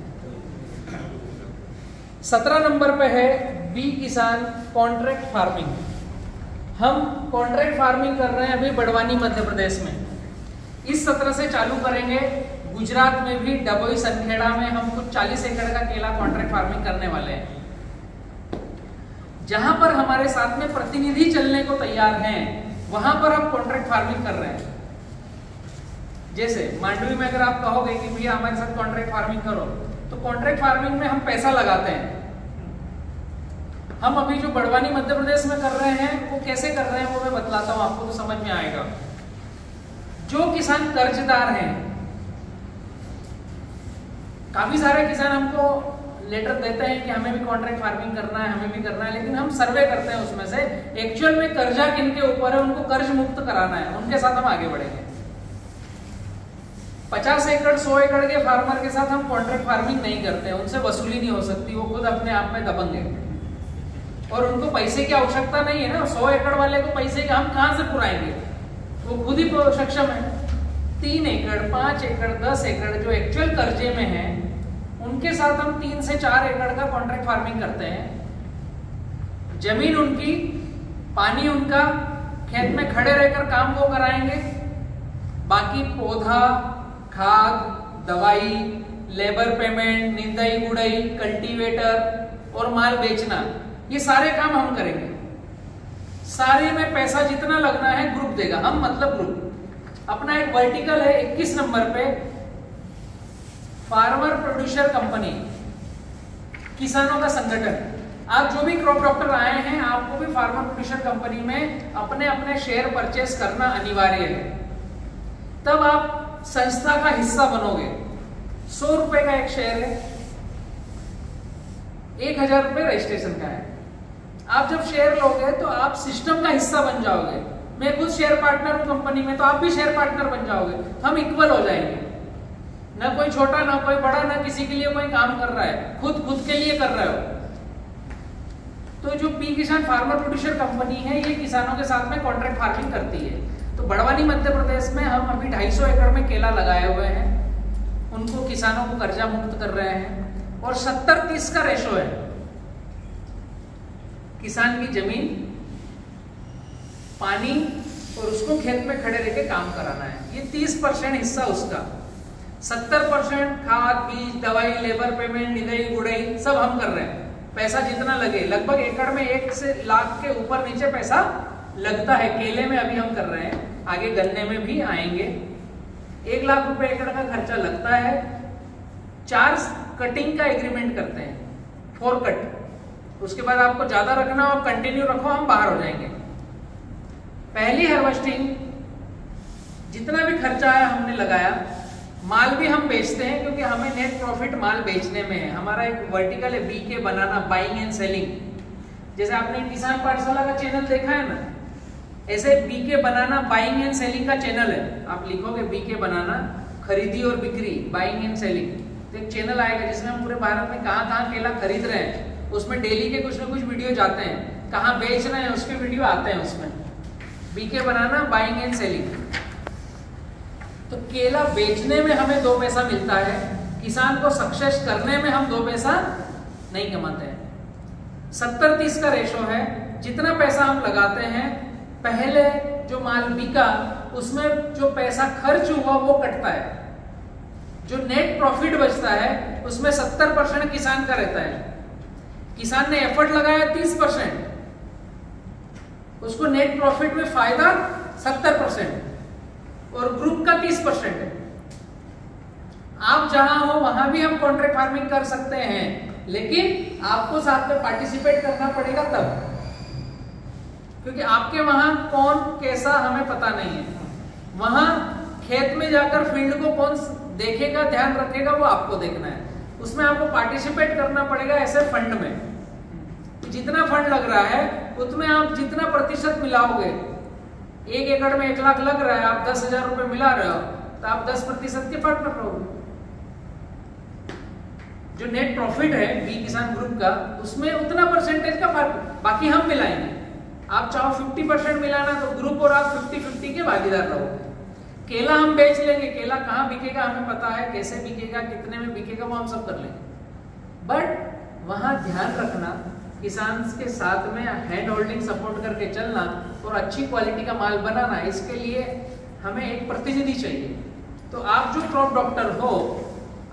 17 नंबर पे है बी किसान कॉन्ट्रैक्ट फार्मिंग। हम कॉन्ट्रैक्ट फार्मिंग कर रहे हैं अभी बड़वानी मध्य प्रदेश में। इस सत्र से चालू करेंगे। गुजरात में भी डबोई सनखेड़ा में हम कुछ 40 एकड़ का केला कॉन्ट्रैक्ट फार्मिंग करने वाले हैं। जहां पर हमारे साथ में प्रतिनिधि चलने को तैयार हैं वहां पर हम कॉन्ट्रैक्ट फार्मिंग कर रहे हैं। जैसे मांडवी में अगर आप कहोगे कि भैया हमारे साथ कॉन्ट्रैक्ट फार्मिंग करो, तो कॉन्ट्रैक्ट फार्मिंग में हम पैसा लगाते हैं। हम अभी जो बड़वानी मध्य प्रदेश में कर रहे हैं वो कैसे कर रहे हैं वो मैं बतलाता हूं आपको, तो समझ में आएगा। जो किसान कर्जदार हैं, काफी सारे किसान हमको लेटर देते हैं कि हमें भी कॉन्ट्रैक्ट फार्मिंग करना है, हमें भी करना है, लेकिन हम सर्वे करते हैं उसमें से एक्चुअल में कर्जा किनके ऊपर है उनको कर्ज मुक्त कराना है, उनके साथ हम आगे बढ़ेंगे। 50 एकड़ 100 एकड़ के फार्मर के साथ हम कॉन्ट्रैक्ट फार्मिंग नहीं करते, उनसे वसूली नहीं हो सकती, वो खुद अपने आप में दबंग है और उनको पैसे की आवश्यकता नहीं है ना। 100 एकड़ वाले को पैसे के हम कहां से पुराएंगे, वो खुद ही सक्षम है। 3 एकड़ 5 एकड़ 10 एकड़ जो एक्चुअल कर्जे में है उनके साथ हम 3 से 4 एकड़ का कॉन्ट्रैक्ट फार्मिंग करते हैं। जमीन उनकी, पानी उनका, खेत में खड़े रहकर काम वो कराएंगे, बाकी पौधा, खाद, दवाई, लेबर पेमेंट, निंदाई गुड़ाई, कल्टीवेटर और माल बेचना, ये सारे काम हम करेंगे। सारे में पैसा जितना लगना है ग्रुप देगा, हम मतलब ग्रुप। अपना एक वर्टिकल है 21 नंबर पे, फार्मर प्रोड्यूसर कंपनी, किसानों का संगठन। आप जो भी क्रॉप डॉक्टर आए हैं, आपको भी फार्मर प्रोड्यूसर कंपनी में अपने अपने शेयर परचेस करना अनिवार्य है, तब आप संस्था का हिस्सा बनोगे। 100 रुपए का एक शेयर है, 1000 रुपए रजिस्ट्रेशन का है। आप जब शेयर लोगे तो आप सिस्टम का हिस्सा बन जाओगे। मैं खुद शेयर पार्टनर हूं कंपनी में, तो आप भी शेयर पार्टनर बन जाओगे, हम इक्वल हो जाएंगे। ना कोई छोटा ना कोई बड़ा, ना किसी के लिए कोई काम कर रहा है, खुद के लिए कर रहे हो। तो जो पी किसान फार्मर प्रोड्यूसर कंपनी है, ये किसानों के साथ में कॉन्ट्रैक्ट फार्मिंग करती है। तो बड़वानी मध्य प्रदेश में हम अभी 250 एकड़ में केला लगाए हुए हैं, उनको किसानों को कर्जा मुक्त कर रहे हैं, और 70-30 का रेशो है। किसान की जमीन, पानी और उसको खेत में खड़े रह के काम कराना है, ये 30% हिस्सा उसका। 70% खाद, बीज, दवाई, लेबर पेमेंट, निदाई गुड़ाई सब हम कर रहे हैं। पैसा जितना लगे, लगभग एकड़ में 1 से लाख के ऊपर नीचे पैसा लगता है। केले में अभी हम कर रहे हैं, आगे गन्ने में भी आएंगे। 1 लाख रुपए एकड़ का खर्चा लगता है। 4 कटिंग का एग्रीमेंट करते हैं, 4 कट। उसके बाद आपको ज्यादा रखना हो, कंटिन्यू रखो, हम बाहर हो जाएंगे। पहली हार्वेस्टिंग जितना भी खर्चा है हमने लगाया, माल भी हम बेचते हैं, क्योंकि हमें नेट प्रॉफिट माल बेचने में है। हमारा एक वर्टिकल है BK banana, buying and selling. जैसे आपने किसान पाठशाला का चैनल देखा है ना, ऐसे BK banana buying and selling का चैनल है। आप लिखोगे बीके बनाना, खरीदी और बिक्री, बाइंग एंड सेलिंग, तो एक चैनल आएगा जिसमें हम पूरे भारत में कहाँ केला खरीद रहे हैं, उसमें डेली के कुछ ना कुछ वीडियो जाते हैं, कहाँ बेच रहे हैं उसके वीडियो आते हैं उसमें। BK banana, buying and selling. तो केला बेचने में हमें 2 पैसा मिलता है, किसान को सक्सेस करने में हम 2 पैसा नहीं कमाते हैं। 70-30 का रेशो है। जितना पैसा हम लगाते हैं, पहले जो माल बिका उसमें जो पैसा खर्च हुआ वो कटता है। जो नेट प्रॉफिट बचता है उसमें 70% किसान का रहता है। किसान ने एफर्ट लगाया 30%, उसको नेट प्रॉफिट में फायदा 70%, और ग्रुप का 30% है। आप जहां हो वहां भी हम कॉन्ट्रैक्ट फार्मिंग कर सकते हैं, लेकिन आपको साथ में पार्टिसिपेट करना पड़ेगा तब, क्योंकि आपके वहां कौन कैसा हमें पता नहीं है। वहां खेत में जाकर फील्ड को कौन देखेगा, ध्यान रखेगा, वो आपको देखना है। उसमें आपको पार्टिसिपेट करना पड़ेगा ऐसे फंड में। जितना फंड लग रहा है उसमें आप जितना प्रतिशत मिलाओगे, 1 एकड़ में 1 लाख लग रहा है, आप 10,000 रुपए मिला रहे हो, तो आप 10% के फर्क रहोगे। जो नेट प्रॉफिट है बी किसान ग्रुप का, उसमें उतना परसेंटेज का फर्क, बाकी हम मिलाएंगे। आप चाहो 50% मिलाना तो ग्रुप और आप 50-50 के भागीदार रहोगे। केला हम बेच लेंगे, केला कहाँ बिकेगा हमें पता है, कैसे बिकेगा, कितने में बिकेगा, वो हम सब कर लेंगे। बट वहां ध्यान रखना, किसान के साथ में हैंड होल्डिंग सपोर्ट करके चलना और अच्छी क्वालिटी का माल बनाना, इसके लिए हमें एक प्रतिनिधि चाहिए। तो आप जो क्रॉप डॉक्टर हो,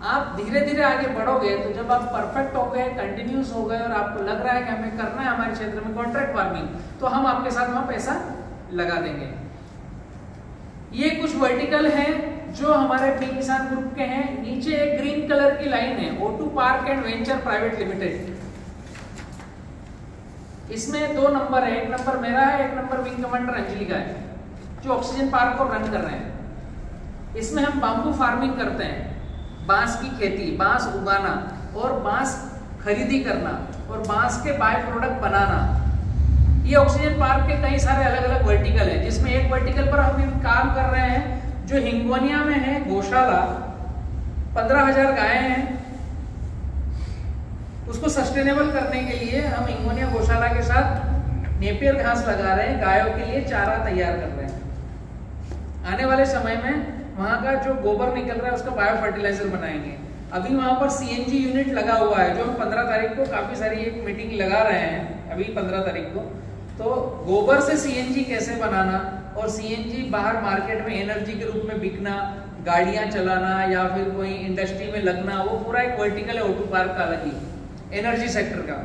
आप धीरे धीरे आगे बढ़ोगे, तो जब आप परफेक्ट हो गए, कंटिन्यूस हो गए और आपको लग रहा है कि हमें करना है हमारे क्षेत्र में कॉन्ट्रैक्ट फार्मिंग, तो हम आपके साथ वहां पैसा लगा देंगे। ये कुछ वर्टिकल हैं जो हमारे पी किसान ग्रुप के हैं। नीचे एक ग्रीन कलर की लाइन है, O2 park and venture private limited. इसमें 2 नंबर है, एक नंबर मेरा है, एक नंबर विंग कमांडर अंजलि का है, जो ऑक्सीजन पार्क को रन कर रहे हैं। इसमें हम बांबू फार्मिंग करते हैं, बांस की खेती, बांस उगाना और बांस खरीदी करना और बांस के बाय प्रोडक्ट बनाना। ये ऑक्सीजन पार्क के कई सारे अलग अलग वर्टिकल हैं, जिसमें एक वर्टिकल पर हम काम कर रहे हैं जो हिंगोनिया में है, गौशाला, 15,000 गायें हैं। उसको सस्टेनेबल करने के लिए हम हिंगोनिया गौशाला के साथ नेपियर घास लगा रहे हैं, गायों के लिए चारा तैयार कर रहे हैं। आने वाले समय में वहां का जो गोबर निकल रहा है उसका बायो फर्टिलाइजर बनाएंगे। अभी वहां पर CNG यूनिट लगा हुआ है, जो हम 15 तारीख को काफी सारी एक मीटिंग लगा रहे हैं, अभी 15 तारीख को। तो गोबर से CNG कैसे बनाना और CNG बाहर मार्केट में एनर्जी के रूप में बिकना, गाड़ियां चलाना या फिर कोई इंडस्ट्री में लगना, वो पूरा एक वर्टिकल है O2 पार्क का अलग ही एनर्जी सेक्टर का।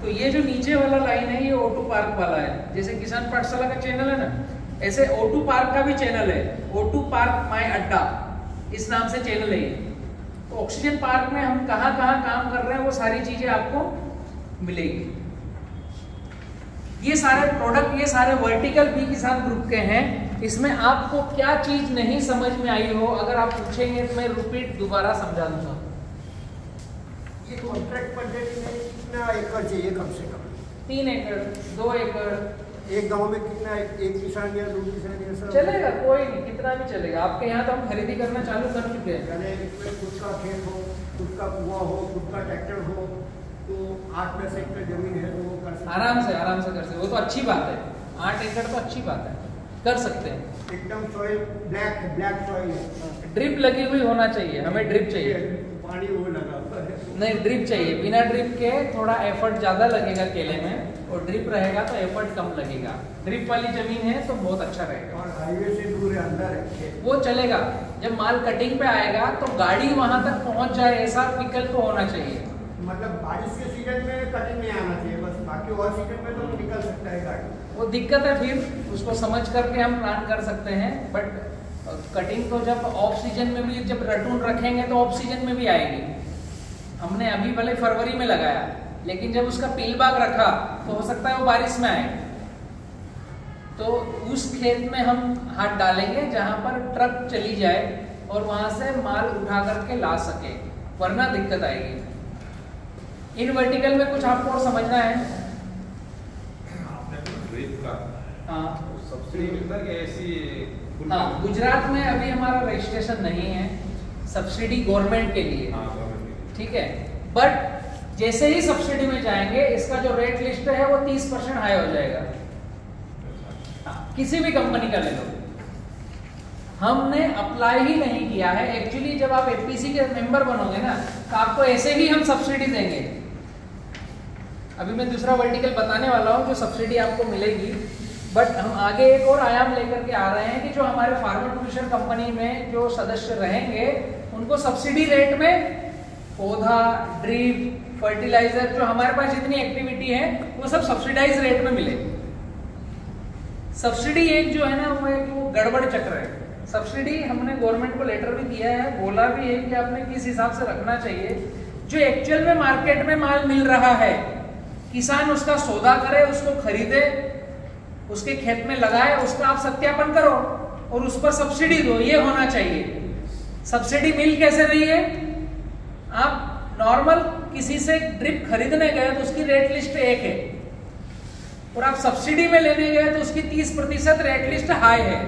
तो ये जो नीचे वाला लाइन है ये O2 पार्क वाला है। जैसे किसान पाठशाला का चैनल है ना, ऐसे O2 पार्क का भी चैनल है, O2 पार्क माय अड्डा, इस नाम से चैनल है ये। तो ऑक्सीजन पार्क में हम कहाँ काम कर रहे हैं वो सारी चीजें आपको मिलेगी। ये सारे प्रोडक्ट, ये सारे वर्टिकल बी किसान ग्रुप के हैं। इसमें आपको क्या चीज नहीं समझ में आई हो, अगर आप पूछेंगे तो मैं रिपीट दोबारा समझा दूंगा। ये कॉन्ट्रैक्ट पद्धति में कितना एकड़ चाहिए कम से कम? 3 एकड़, 2 एकड़, एक गांव में कितना, एक किसान या 2 किसान या सब चलेगा, कोई नहीं, कितना भी चलेगा। आपके यहाँ तो हम खरीदी करना चालू कर चुके हैं। यानी इसमें खुद का खेत हो, खुद का कुआं हो, खुद का ट्रैक्टर हो, तो 8-10 एकड़ जमीन है तो वो कर सकते हैं। आराम से कर सकते, वो तो अच्छी बात है। 8 एकड़ तो अच्छी बात है, कर सकते हैं। एकदम सॉइल ब्लैक सॉइल है, ड्रिप लगी हुई होना चाहिए, हमें ड्रिप चाहिए। पानी वो लगा हुआ है। नहीं, ड्रिप चाहिए। बिना ड्रिप के थोड़ा एफर्ट ज़्यादा लगेगा केले में, और ड्रिप रहेगा तो एफर्ट कम लगेगा। ड्रिप वाली जमीन है तो बहुत अच्छा रहेगा। और हाईवे से दूर है, अंदर है खेत। वो चलेगा। जब माल कटिंग पे आएगा तो गाड़ी वहां तक पहुंच जाए, ऐसा विकल्प होना चाहिए। मतलब बारिश के सीजन में कटिंग नहीं आना चाहिए, बस बाकी और सीजन में तो निकल सकता है गाड़ी। वो दिक्कत है, फिर उसको समझ करके हम प्लान कर सकते हैं। बट कटिंग तो जब ऑफ सीजन में भी, जब रटून रखेंगे तो ऑफ सीजन में भी आएगी। हमने अभी भले फरवरी में लगाया, लेकिन जब उसका पील बाग रखा तो हो सकता है वो बारिश में आए। तो उस खेत में हम हाथ डालेंगे जहां पर ट्रक चली जाए और वहां से माल उठा करके ला सके, वरना दिक्कत आएगी। इन वर्टिकल में कुछ आपको और समझना है? ड्रिप का हाँ, सब्सिडी मिलता है कि ऐसी? हाँ, गुजरात में अभी हमारा रजिस्ट्रेशन नहीं है, सब्सिडी गवर्नमेंट के लिए, हाँ, गवर्नमेंट की। ठीक है। बट जैसे ही सब्सिडी में जाएंगे, इसका जो रेट लिस्ट है वो 30% हाई हो जाएगा। हाँ, किसी भी कंपनी का ले लो। हमने अप्लाई ही नहीं किया है। एक्चुअली जब आप एपीसी के मेंबर बनोगे ना, तो आपको ऐसे ही हम सब्सिडी देंगे। अभी मैं दूसरा वर्टिकल बताने वाला हूँ जो सब्सिडी आपको मिलेगी। बट हम आगे एक और आयाम लेकर के आ रहे हैं कि जो हमारे फार्मर प्रोड्यूसर कंपनी में जो सदस्य रहेंगे, उनको सब्सिडी रेट में पौधा, ड्रिप, फर्टिलाइजर, जो हमारे पास जितनी एक्टिविटी है वो सब सब्सिडाइज रेट में मिले। सब्सिडी एक जो है ना, वो एक वो गड़बड़ चक्र है। सब्सिडी हमने गवर्नमेंट को लेटर भी दिया है, बोला भी है कि आपने किस हिसाब से रखना चाहिए। जो एक्चुअल में मार्केट में माल मिल रहा है, किसान उसका सौदा करे, उसको खरीदे, उसके खेत में लगाए, उसका आप सत्यापन करो और उस पर सब्सिडी दो, ये होना चाहिए। सब्सिडी मिल कैसे रही है? आप नॉर्मल किसी से ड्रिप खरीदने गए तो उसकी रेट लिस्ट 1 है, और आप सब्सिडी में लेने गए तो उसकी 30% रेट लिस्ट हाई है।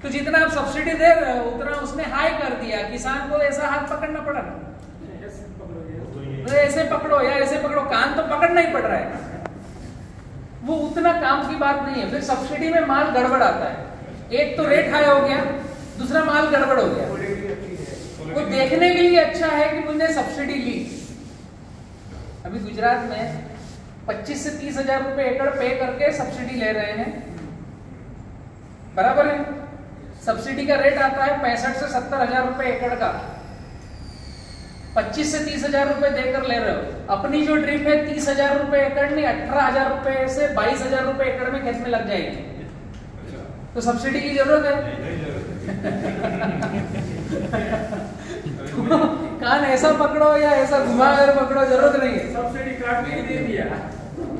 तो जितना आप सब्सिडी दे रहे हो उतना उसने हाई कर दिया, किसान को ऐसा हाथ पकड़ना पड़ा, तो ऐसे पकड़ो या ऐसे पकड़ो, कान तो पकड़ना ही पड़ रहा है। वो उतना काम की बात नहीं है। फिर सब्सिडी में माल गड़बड़ आता है। एक तो रेट हाई हो गया, दूसरा माल गड़बड़ हो गया। वो देखने के लिए अच्छा है कि मुझे सब्सिडी ली। अभी गुजरात में 25 से 30 हजार रुपए एकड़ पे करके सब्सिडी ले रहे हैं, बराबर है। सब्सिडी का रेट आता है 65 से 70 हजार रुपए एकड़ का। 25 से 30 हजार रुपए देकर ले रहे हो। अपनी जो ड्रिप है 30 हजार रुपए एकड़ नहीं, 18 हजार रुपए से 22 हजार रुपए एकड़ में खेत में लग जाएगी। तो सब्सिडी की जरूरत है? कान ऐसा पकड़ो या ऐसा घुमा कर पकड़ो, जरूरत नहीं है। सब्सिडी काट के दे दिया,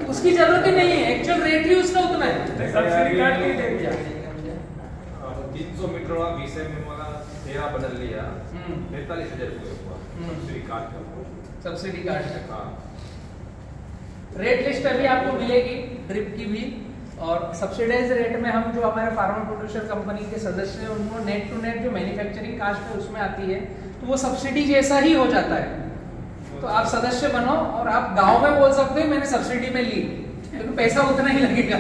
उसकी जरूरत ही नहीं है। एक्चुअल रेट ही उसका उतना है। सब्सिडी काट के दे दिया। 300 मीटर वाला 20 में वाला 13 बदल लिया, 45,000 रुपये हुआ सब्सिडी काट का। सब्सिडी काट का हाँ, रेट लिस्ट अभी आपको मिलेगी ड्रिप की भी। और सब्सिडाइज रेट में हम जो हमारे फार्मर प्रोड्यूसर कंपनी के सदस्य हैं, उनको नेट टू नेट जो मैन्युफैक्चरिंग कास्ट है उसमें आती है, तो वो सब्सिडी जैसा ही हो जाता है। तो आप सदस्य बनो और आप गांव में बोल सकते हो मैंने सब्सिडी में ली, क्योंकि पैसा उतना ही लगेगा।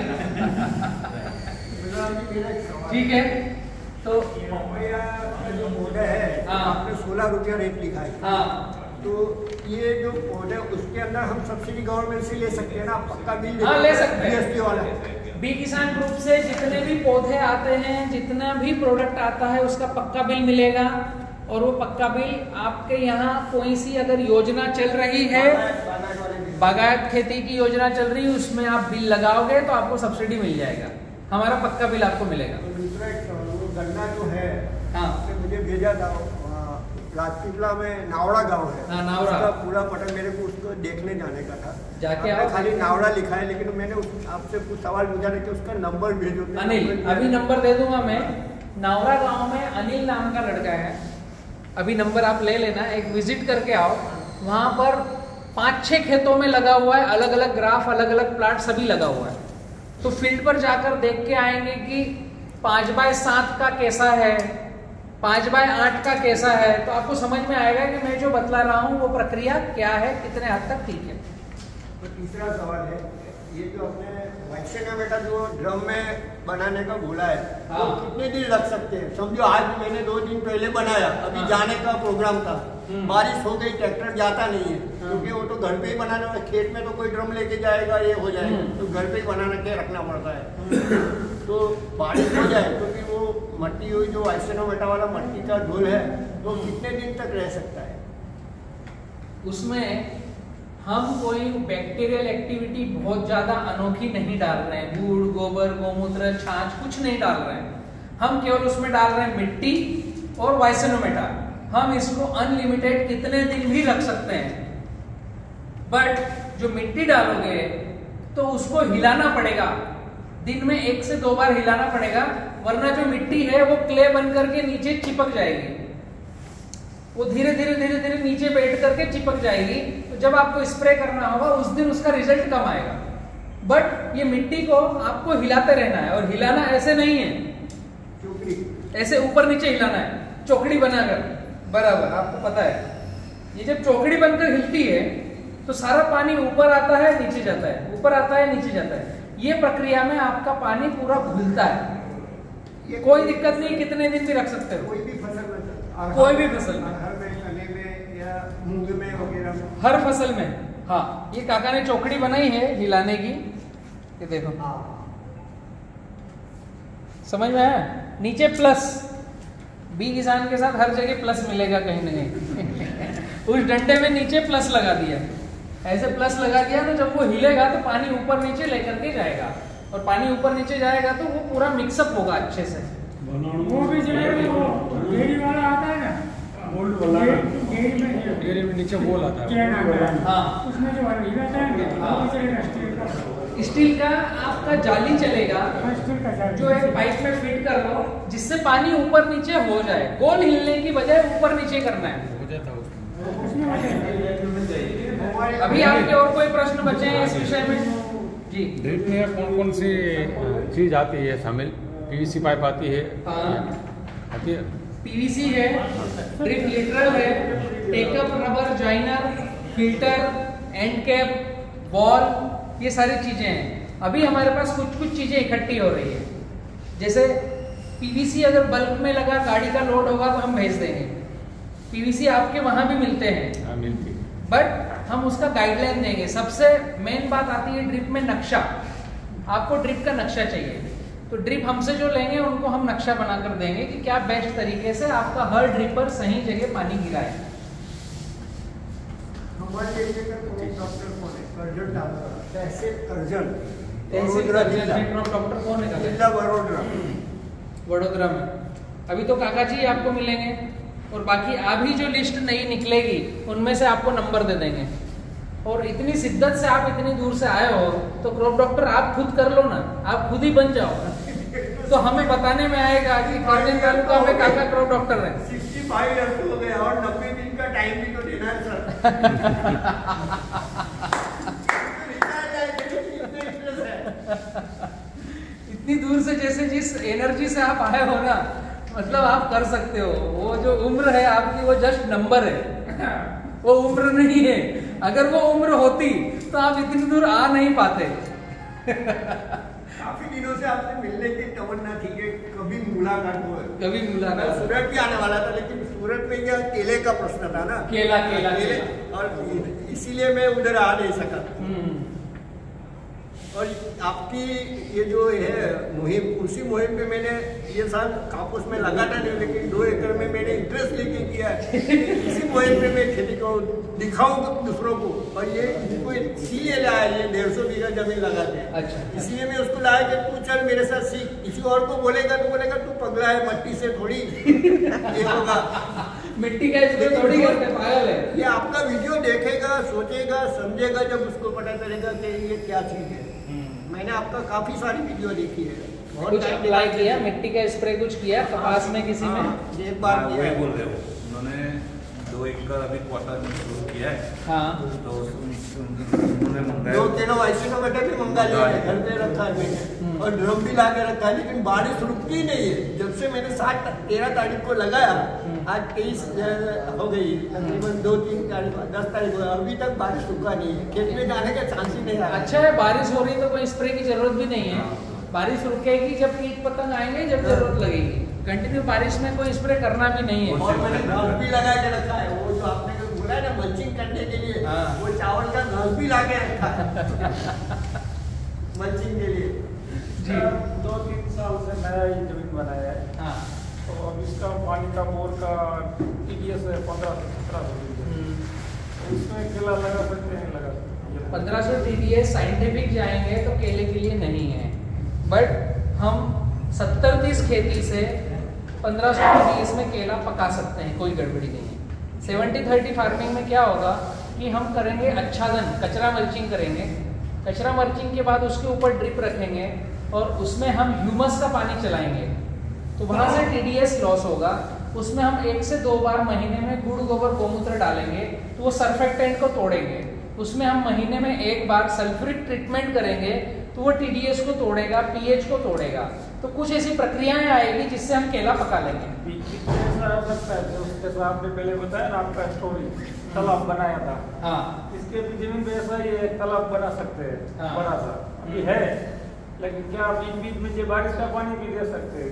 ठीक है। तो पपैया जो पौधा है, हाँ, आपने 16 रुपया रेट लिखा है। हाँ, तो ये जो पौधे उसके अंदर हम सब्सिडी गवर्नमेंट से ले सकते हैं ना? पक्का बिल हाँ, ले सकते हैं। जीएसटी वाला। बी किसान ग्रुप से जितने भी पौधे आते हैं, जितना भी प्रोडक्ट आता है, उसका पक्का बिल मिलेगा। और वो पक्का बिल आपके यहाँ कोई सी अगर योजना चल रही है, बागायत खेती की योजना चल रही है, उसमें आप बिल लगाओगे तो आपको सब्सिडी मिल जाएगा। हमारा पक्का बिल आपको मिलेगा। तो दूसरा एक सवाल, वो गन्ना जो है, हाँ, आपने मुझे भेजा था राजपीपला में नावड़ा गांव है। हाँ, नावड़ा। उसका पूरा पता मेरे को उसको देखने जाने का था। जाके आपने आओ। खाली नावड़ा लिखा है, लेकिन मैंने आपसे कुछ सवाल पूछा था कि उसका नंबर भेजो। अनिल, अभी नंबर दे दूंगा मैं। नावड़ा गांव में अनिल नाम का लड़का है, अभी नंबर आप ले लेना, एक विजिट करके आओ। वहां पर 5-6 खेतों में लगा हुआ है, अलग अलग ग्राफ, अलग अलग प्लाट सभी लगा हुआ है। तो फील्ड पर जाकर देख के आएंगे कि 5x7 का कैसा है, 5x8 का कैसा है, तो आपको समझ में आएगा कि मैं जो बतला रहा हूँ वो प्रक्रिया क्या है, कितने हद तक ठीक है। तो तीसरा सवाल है, ये जो अपने वाइक्सेनामेटा जो ड्रम में बनाने का बोला है, हाँ। तो कितने दिन लग सकते हैं? समझो आज मैंने 2 दिन पहले बनाया, अभी हाँ। जाने का प्रोग्राम था, बारिश हो गई, ट्रैक्टर जाता नहीं है, क्योंकि वो तो घर पे ही बनाना है, खेत में तो कोई ड्रम लेके जाएगा, ये हो जाएगा, तो घर पे ही बनाना के रखना पड़ता है। तो बारिश हो जाए तो फिर वो मट्टी हुई जो वाइक्सेनामेटा वाला मट्टी का घोल है, तो कितने दिन तक रह सकता है? उसमें हम कोई बैक्टीरियल एक्टिविटी बहुत ज्यादा अनोखी नहीं डाल रहे हैं, गुड़, गोबर, गोमूत्र, छाछ कुछ नहीं डाल रहे हैं। हम केवल उसमें डाल रहे हैं मिट्टी और वाइसेनोमेटा। हम इसको अनलिमिटेड कितने दिन भी रख सकते हैं, बट जो मिट्टी डालोगे तो उसको हिलाना पड़ेगा, दिन में 1 से 2 बार हिलाना पड़ेगा, वरना जो मिट्टी है वो क्ले बन करके नीचे चिपक जाएगी, वो धीरे धीरे धीरे धीरे नीचे बैठ करके चिपक जाएगी। तो जब आपको स्प्रे करना होगा उस दिन उसका रिजल्ट कम आएगा। बट ये मिट्टी को आपको हिलाते रहना है, और हिलाना ऐसे नहीं है चोकड़ी ऐसे ऊपर नीचे हिलाना है, चौकड़ी बनाकर बराबर। आपको पता है ये जब चौकड़ी बनकर हिलती है तो सारा पानी ऊपर आता है, नीचे जाता है, ऊपर आता है, नीचे जाता है। ये प्रक्रिया में आपका पानी पूरा घुलता है, कोई दिक्कत नहीं, कितने दिन भी रख सकते हो, कोई भी फसल में, कोई भी फसल में, अरहर में, चने में या मूंग में वगैरह में। हर फसल में। हाँ, ये काका ने चौकड़ी बनाई है हिलाने की, ये देखो, समझ में आया? नीचे प्लस, बी किसान के साथ हर जगह प्लस मिलेगा कहीं ना कहीं। उस डंडे में नीचे प्लस लगा दिया, ऐसे प्लस लगा दिया, तो जब वो हिलेगा तो पानी ऊपर नीचे लेकर के जाएगा, और पानी ऊपर नीचे जाएगा तो वो पूरा मिक्सअप होगा अच्छे से। वो भी जो है वो गेरी वाला आता है ना, गोल्ड वाला गेरी में नीचे गोल आता है, कैन आता है, हाँ। उसमें जो हिलाता है ना, वो चलेगा स्टील का। स्टील का आपका जाली चलेगा, स्टील का जाली जो एक पाइप में फिट कर लो, जिससे पानी ऊपर नीचे हो जाए। गोल हिलने की बजाय ऊपर नीचे करना है। हो जाता है उसमें। उसमें अभी आपके और कोई प्रश्न बचे हैं इस विषय में? जी, ड्रिप में कौन कौन सी चीज आती है शामिल? पीवीसी पाइप आती है, हाँ। आती है, पीवीसी है, ड्रिप लिटरल है, take up rubber joiner, filter, end cap, ball, ये सारी चीजें हैं। अभी हमारे पास कुछ कुछ चीजें इकट्ठी हो रही है, जैसे पीवीसी अगर बल्क में लगा, गाड़ी का लोड होगा तो हम भेज देंगे। पीवीसी आपके वहां भी मिलते हैं, हाँ मिलती है। बट हम उसका गाइडलाइन देंगे। सबसे मेन बात आती है ड्रिप में नक्शा। आपको ड्रिप का नक्शा चाहिए, तो ड्रिप हमसे जो लेंगे उनको हम नक्शा बनाकर देंगे कि क्या बेस्ट तरीके से आपका हर ड्रिपर सही जगह पानी गिराए। हमारे एरिया का तो डॉक्टर कौन है? कर्जन डॉक्टर, तहसील कर्जन, तहसील वडोदरा कर्जन जिला, नेटवर्क डॉक्टर कौन है? जिला वडोदरा। वडोदरा में अभी तो काका जी आपको मिलेंगे, और बाकी अभी जो लिस्ट नहीं निकलेगी उनमें से आपको नंबर दे देंगे। और इतनी शिद्दत से आप इतनी दूर से आए हो तो क्रॉप डॉक्टर आप खुद कर लो ना, आप खुद ही बन जाओ, तो हमें बताने में आएगा कि कर्जन तालुका में काका क्रॉप डॉक्टर है। 65 इयर्स हो गए और 90 दिन का टाइम भी तो देना है सर। इतनी दूर से जैसे जिस एनर्जी से आप आए हो ना, मतलब आप कर सकते हो। वो जो उम्र है आपकी वो जस्ट नंबर है, वो उम्र नहीं है। अगर वो उम्र होती तो आप इतनी दूर आ नहीं पाते। काफी दिनों से आपसे मिलने की तमन्ना थी कि कभी मुलाकात हो। कभी मुलाकात। सूरत भी आने वाला था, लेकिन सूरत में क्या केले का प्रश्न था ना, केला केला केले, और इसीलिए मैं उधर आ नहीं सका। और आपकी ये जो है मुहिम, उसी मुहिम पे मैंने ये साल कापूस में लगाता नहीं, लेकिन 2 एकड़ में मैंने इंटरेस्ट लेके किया है। इसी मुहिम पे मैं खेती को दिखाऊं दूसरों को, और ये इनको इसीलिए लाया, ये 150 बीघा जमीन लगाते हैं। अच्छा। इसलिए मैं उसको लाया कि तू चल मेरे साथ सीख। किसी और को बोलेगा तो बोलेगा तू पगला है, मट्टी से थोड़ी ये होगा। मिट्टी का स्प्रे थोड़ी करते, पागल है। ये आपका वीडियो देखेगा, सोचेगा, समझेगा, जब उसको पता चलेगा कि ये क्या चीज़ है। मैंने आपका काफी सारी वीडियो देखी है। कुछ अप्लाई किया, मिट्टी का स्प्रे कुछ किया कपास में किसी में? एक बार किया वही है। बोल रहे हो, उन्होंने 2 एकड़ अभी क्वार्टर शुरू किया है। हाँ, तो उन्होंने मंगाया 2 किलो ऐसे बेटे भी मंगा लिया है, घर पे रखा है मैंने, और ड्रम भी ला के रखा है, लेकिन बारिश रुकती नहीं है। जब से मैंने 13 तारीख को लगाया, आज 23 हो गई, तकरीबन 2-3 तारीख 10 तारीख हो, अभी तक बारिश रुका नहीं है। खेत में जाने का चांस ही नहीं आ रहा। अच्छा है, बारिश हो रही है तो कोई स्प्रे की जरूरत भी नहीं है। बारिश रुकेगी जब कीट पतंग आएंगे, जब जरूरत लगेगी। कंटिन्यू बारिश में कोई स्प्रे करना भी नहीं है। और मैंने घास भी लगा के रखा है, वो जो आपने बोला है ना मल्चिंग करने के लिए, वो चावल का घास भी ला के रखा है मल्चिंग के लिए। जी। 2-3 साल से नया ये जमीन बनाया है। हाँ। तो अब इसका पानी का बोर का TDS है 1500-1700। इसमें केला लगा सकते हैं, लगा सकते हैं। 1500 TDS साइंटिफिक जाएंगे तो केले के लिए नहीं है, बट हम 70-30 खेती से 1500 TDS में केला पका सकते हैं, कोई गड़बड़ी नहीं है। 70-30 फार्मिंग में क्या होगा कि हम करेंगे आच्छादन, कचरा मल्चिंग करेंगे। कचरा मल्चिंग के बाद उसके ऊपर ड्रिप रखेंगे और उसमें हम ह्यूमस का पानी चलाएंगे, तो वहाँ से TDS लॉस होगा। उसमें हम 1 से 2 बार महीने में गुड़ गोबर गोमूत्र डालेंगे तो वो सर्फेक्टेंट को तोड़ेंगे। उसमें हम महीने में 1 बार सल्फ्यूरिक ट्रीटमेंट करेंगे तो वो TDS को तोड़ेगा, pH को तोड़ेगा। तो कुछ ऐसी प्रक्रियाएं आएगी जिससे हम केला पका लेंगे। ऐसा हो सकता है जो जैसा आपने पहले बताया ना, आपका स्टोरी तालाब बनाया था। हाँ, इसके भी जमीन पे ऐसा ही एक तालाब बना सकते हैं। हाँ। बड़ा सा अभी है, लेकिन क्या आप बीच बीच में ये बारिश का पानी भी दे सकते हैं?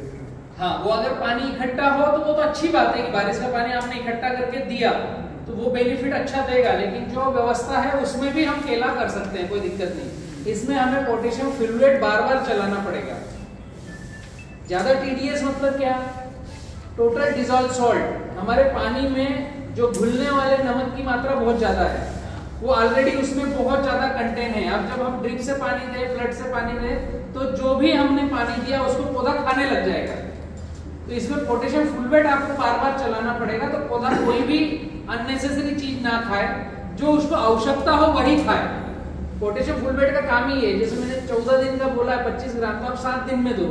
हाँ, वो अगर पानी इकट्ठा हो तो वो तो अच्छी बात है कि बारिश का पानी आपने इकट्ठा करके दिया तो वो बेनिफिट अच्छा देगा, लेकिन जो व्यवस्था है उसमें भी हम केला कर सकते हैं, कोई दिक्कत नहीं। इसमें हमें पोटेशियम फ्लूरेट बार-बार चलाना पड़ेगा। ज्यादा TDS मतलब क्या? Total dissolve salt. हमारे पानी में जो घुलने वाले नमक की मात्रा बहुत ज्यादा है, वो ऑलरेडी उसमें बहुत ज्यादा कंटेन है। अब जब हम ड्रिप से पानी दें, फ्लड से पानी दें, तो जो भी हमने पानी दिया उसको पौधा खाने लग जाएगा। तो इसमें पोटेशियम फुलवेट आपको बार-बार चलाना पड़ेगा, तो पौधा कोई भी अननेसेसरी चीज ना खाए, जो उसको आवश्यकता हो वही खाए। पोटेशियम फुलवेट का काम ही है, जैसे मैंने 14 दिन का बोला है 25 ग्राम, तो आप 7 दिन में दो।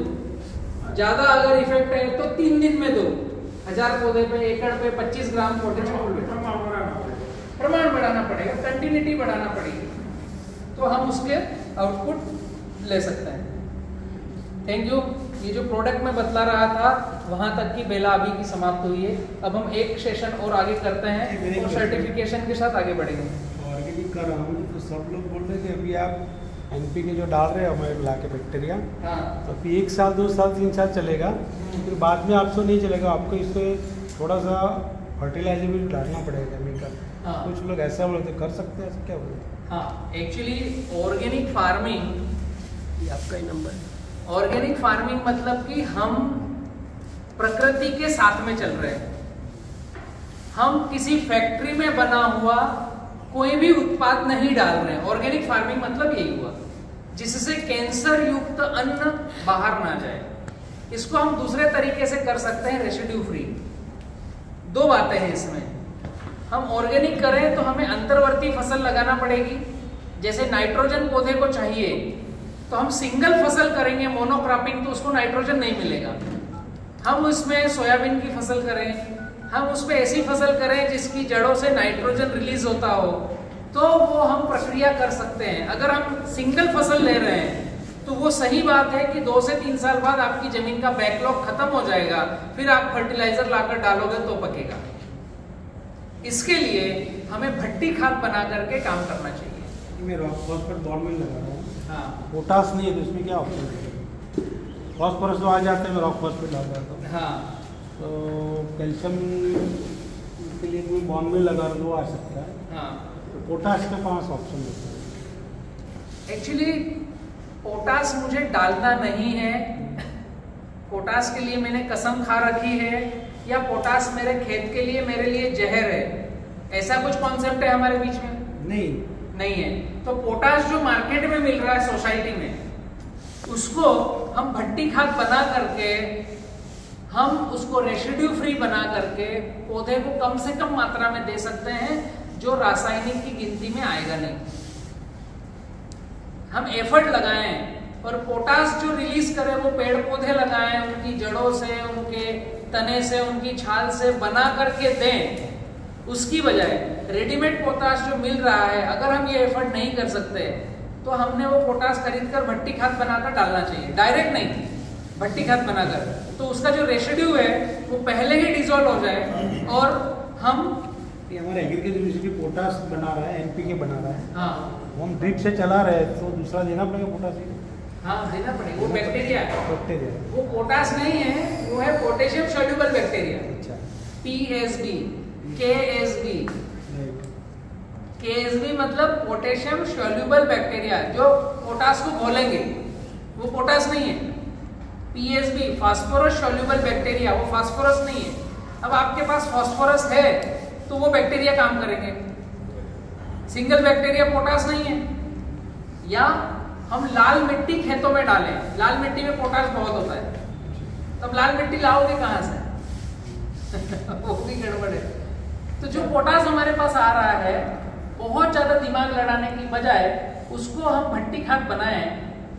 ज्यादा अगर इफेक्ट है तो 3 दिन में दो। 1000 पौधे पे, एकड़ पे 25 ग्राम पोटेशियम फुलवेट। प्रमाण बढ़ाना पड़ेगा, कंटिन्यूटी बढ़ाना पड़ेगी, तो हम उसके आउटपुट ले सकते हैं। Thank you. ये जो प्रोडक्ट मैं बतला रहा था वहां तक की बेला अभी की समाप्त हुई है। अब हम एक सेशन और आगे करते हैं और सर्टिफिकेशन के साथ आगे बढ़ेंगे। ऑर्गेनिक कर रहा हूँ तो सब लोग बोल रहे हैं कि अभी आप NPK जो डाल रहे हो हमारे ला के बैक्टीरिया, हाँ, तो अभी 1 साल 2 साल 3 साल चलेगा, फिर बाद में आपको नहीं चलेगा, आपको इसमें थोड़ा सा फर्टिलाइजर भी डालना पड़ेगा केमिकल। हाँ। कुछ लोग ऐसा बोलते कर सकते हैं, ऐसा क्या बोलते? हाँ, एक्चुअली ऑर्गेनिक फार्मिंग, ये आपका ही नंबर है। ऑर्गेनिक फार्मिंग मतलब कि हम प्रकृति के साथ में चल रहे हैं। हम किसी फैक्ट्री में बना हुआ कोई भी उत्पाद नहीं डाल रहे हैं। ऑर्गेनिक फार्मिंग मतलब यही हुआ, जिससे कैंसर युक्त अन्न बाहर ना जाए। इसको हम दूसरे तरीके से कर सकते हैं, रेसिड्यू फ्री। 2 बातें हैं इसमें। हम ऑर्गेनिक करें तो हमें अंतर्वर्ती फसल लगाना पड़ेगी, जैसे नाइट्रोजन पौधे को चाहिए, तो हम सिंगल फसल करेंगे मोनोक्रॉपिंग, तो उसको नाइट्रोजन नहीं मिलेगा। हम उसमें सोयाबीन की फसल करें, हम उसमें ऐसी फसल करें जिसकी जड़ों से नाइट्रोजन रिलीज होता हो, तो वो हम प्रक्रिया कर सकते हैं। अगर हम सिंगल फसल ले रहे हैं तो वो सही बात है कि 2 से 3 साल बाद आपकी जमीन का बैकलॉग खत्म हो जाएगा, फिर आप फर्टिलाइजर लाकर डालोगे तो पकेगा। इसके लिए हमें भट्टी खाद बना करके काम करना चाहिए। मैं रॉक फॉस्फेट बॉर्ड में लगा रहा हूँ। हाँ, पोटास नहीं है तो इसमें क्या ऑप्शन है? फॉस्फोरस तो आ जाता है, मैं रॉक फॉस्फेट डाल देता हूँ। हाँ, तो कैल्शियम के लिए कोई बॉन्ड में लगा दो आ सकता है। हाँ। तो पोटास के पास ऑप्शन होता है। एक्चुअली पोटास मुझे डालना नहीं है। पोटास के लिए मैंने कसम खा रखी है, या पोटास मेरे खेत के लिए मेरे लिए जहर है, ऐसा कुछ कॉन्सेप्ट है हमारे बीच में? नहीं है। तो पोटास जो मार्केट में मिल रहा है सोसाइटी में, उसको हम भट्टी खाद बना करके हम उसको रेसिड्यू फ्री बना करके पौधे को कम से कम मात्रा में दे सकते हैं, जो रासायनिक की गिनती में आएगा नहीं। हम एफर्ट लगाएं और पोटास जो रिलीज करें वो पेड़ पौधे लगाएं, उनकी जड़ों से, उनके तने से, उनकी छाल से बना करके दें। उसकी बजाय रेडीमेड पोटास जो मिल रहा है, अगर हम ये एफर्ट नहीं कर सकते तो हमने वो पोटास खरीद कर भट्टी खाद बनाकर डालना चाहिए, डायरेक्ट नहीं, भट्टी खाद बनाकर। तो उसका जो रेसिड्यू है वो पहले ही डिसॉल्व हो जाए और हम ये हमारे एग्रीकल्चर यूनिवर्सिटी पोटास बना रहा है, एनपीके बना रहा है। हाँ वो हम ड्रिप से चला रहे हैं तो दूसरा देना पड़ेगा पोटास। हाँ देना पड़ेगा, वो बैक्टीरिया है, बैक्टीरिया। वो पोटास नहीं है, वो है पोटेशियम सोल्यूबल बैक्टीरिया, अच्छा। PSB, KSB। KSB मतलब पोटेशियम सोल्यूबल बैक्टीरिया, जो पोटास को घोलेंगे, वो पोटास नहीं है। PSB फास्फोरस सोल्यूबल बैक्टीरिया, वो फास्फोरस नहीं है। अब आपके पास फास्फोरस है तो वो बैक्टीरिया काम करेंगे, सिंगल बैक्टीरिया पोटास नहीं है। या हम लाल मिट्टी खेतों में डालें, लाल मिट्टी में पोटास बहुत होता है, तब लाल मिट्टी लाओगे कहां से? वो भी गड़बड़ है। तो जो पोटास हमारे पास आ रहा है, बहुत ज्यादा दिमाग लड़ाने की बजाय उसको हम भट्टी खाद बनाएं,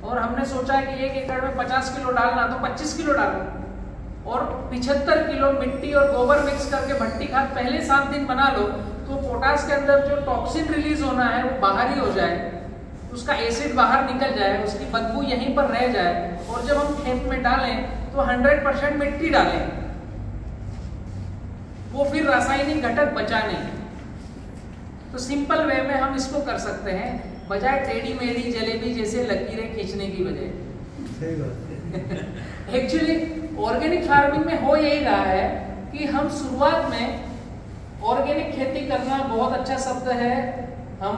और हमने सोचा है कि 1 एकड़ में 50 किलो डालना, तो 25 किलो डालो, और 75 किलो मिट्टी और गोबर मिक्स करके भट्टी खाद पहले 7 दिन बना लो, तो पोटास के अंदर जो टॉक्सिन रिलीज होना है वो बाहर ही हो जाए, उसका एसिड बाहर निकल जाए, उसकी बदबू यहीं पर रह जाए, और जब हम खेत में डालें तो 100% मिट्टी डालें, वो फिर रासायनिक घटक बचा नहीं। तो सिंपल वे में हम इसको कर सकते हैं, बजाय टेढ़ी मेढ़ी जलेबी जैसे लकीरें खींचने की बजाय। सही बात। एक्चुअली ऑर्गेनिक फार्मिंग में हो यही रहा है कि हम शुरुआत में, ऑर्गेनिक खेती करना बहुत अच्छा शब्द है, हम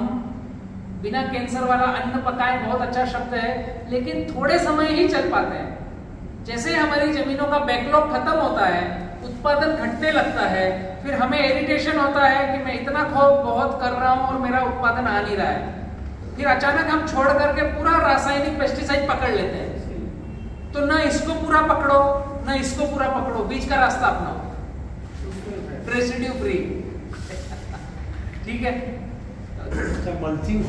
बिना कैंसर वाला अन्न पकाएं बहुत अच्छा शब्द है, लेकिन थोड़े समय ही चल पाते हैं। जैसे हमारी जमीनों का बैकलॉग खत्म होता है, उत्पादन घटने लगता है, फिर हमें इरिटेशन होता है कि मैं इतना बहुत कर रहा हूं और मेरा उत्पादन आ नहीं रहा है, फिर अचानक हम छोड़ करके पूरा रासायनिक पेस्टिसाइड पकड़ लेते हैं। तो ना इसको पूरा पकड़ो ना इसको पूरा पकड़ो, बीच का रास्ता अपनाओ, रेसिड्यू फ्री। ठीक है। अच्छा, मल्चिंग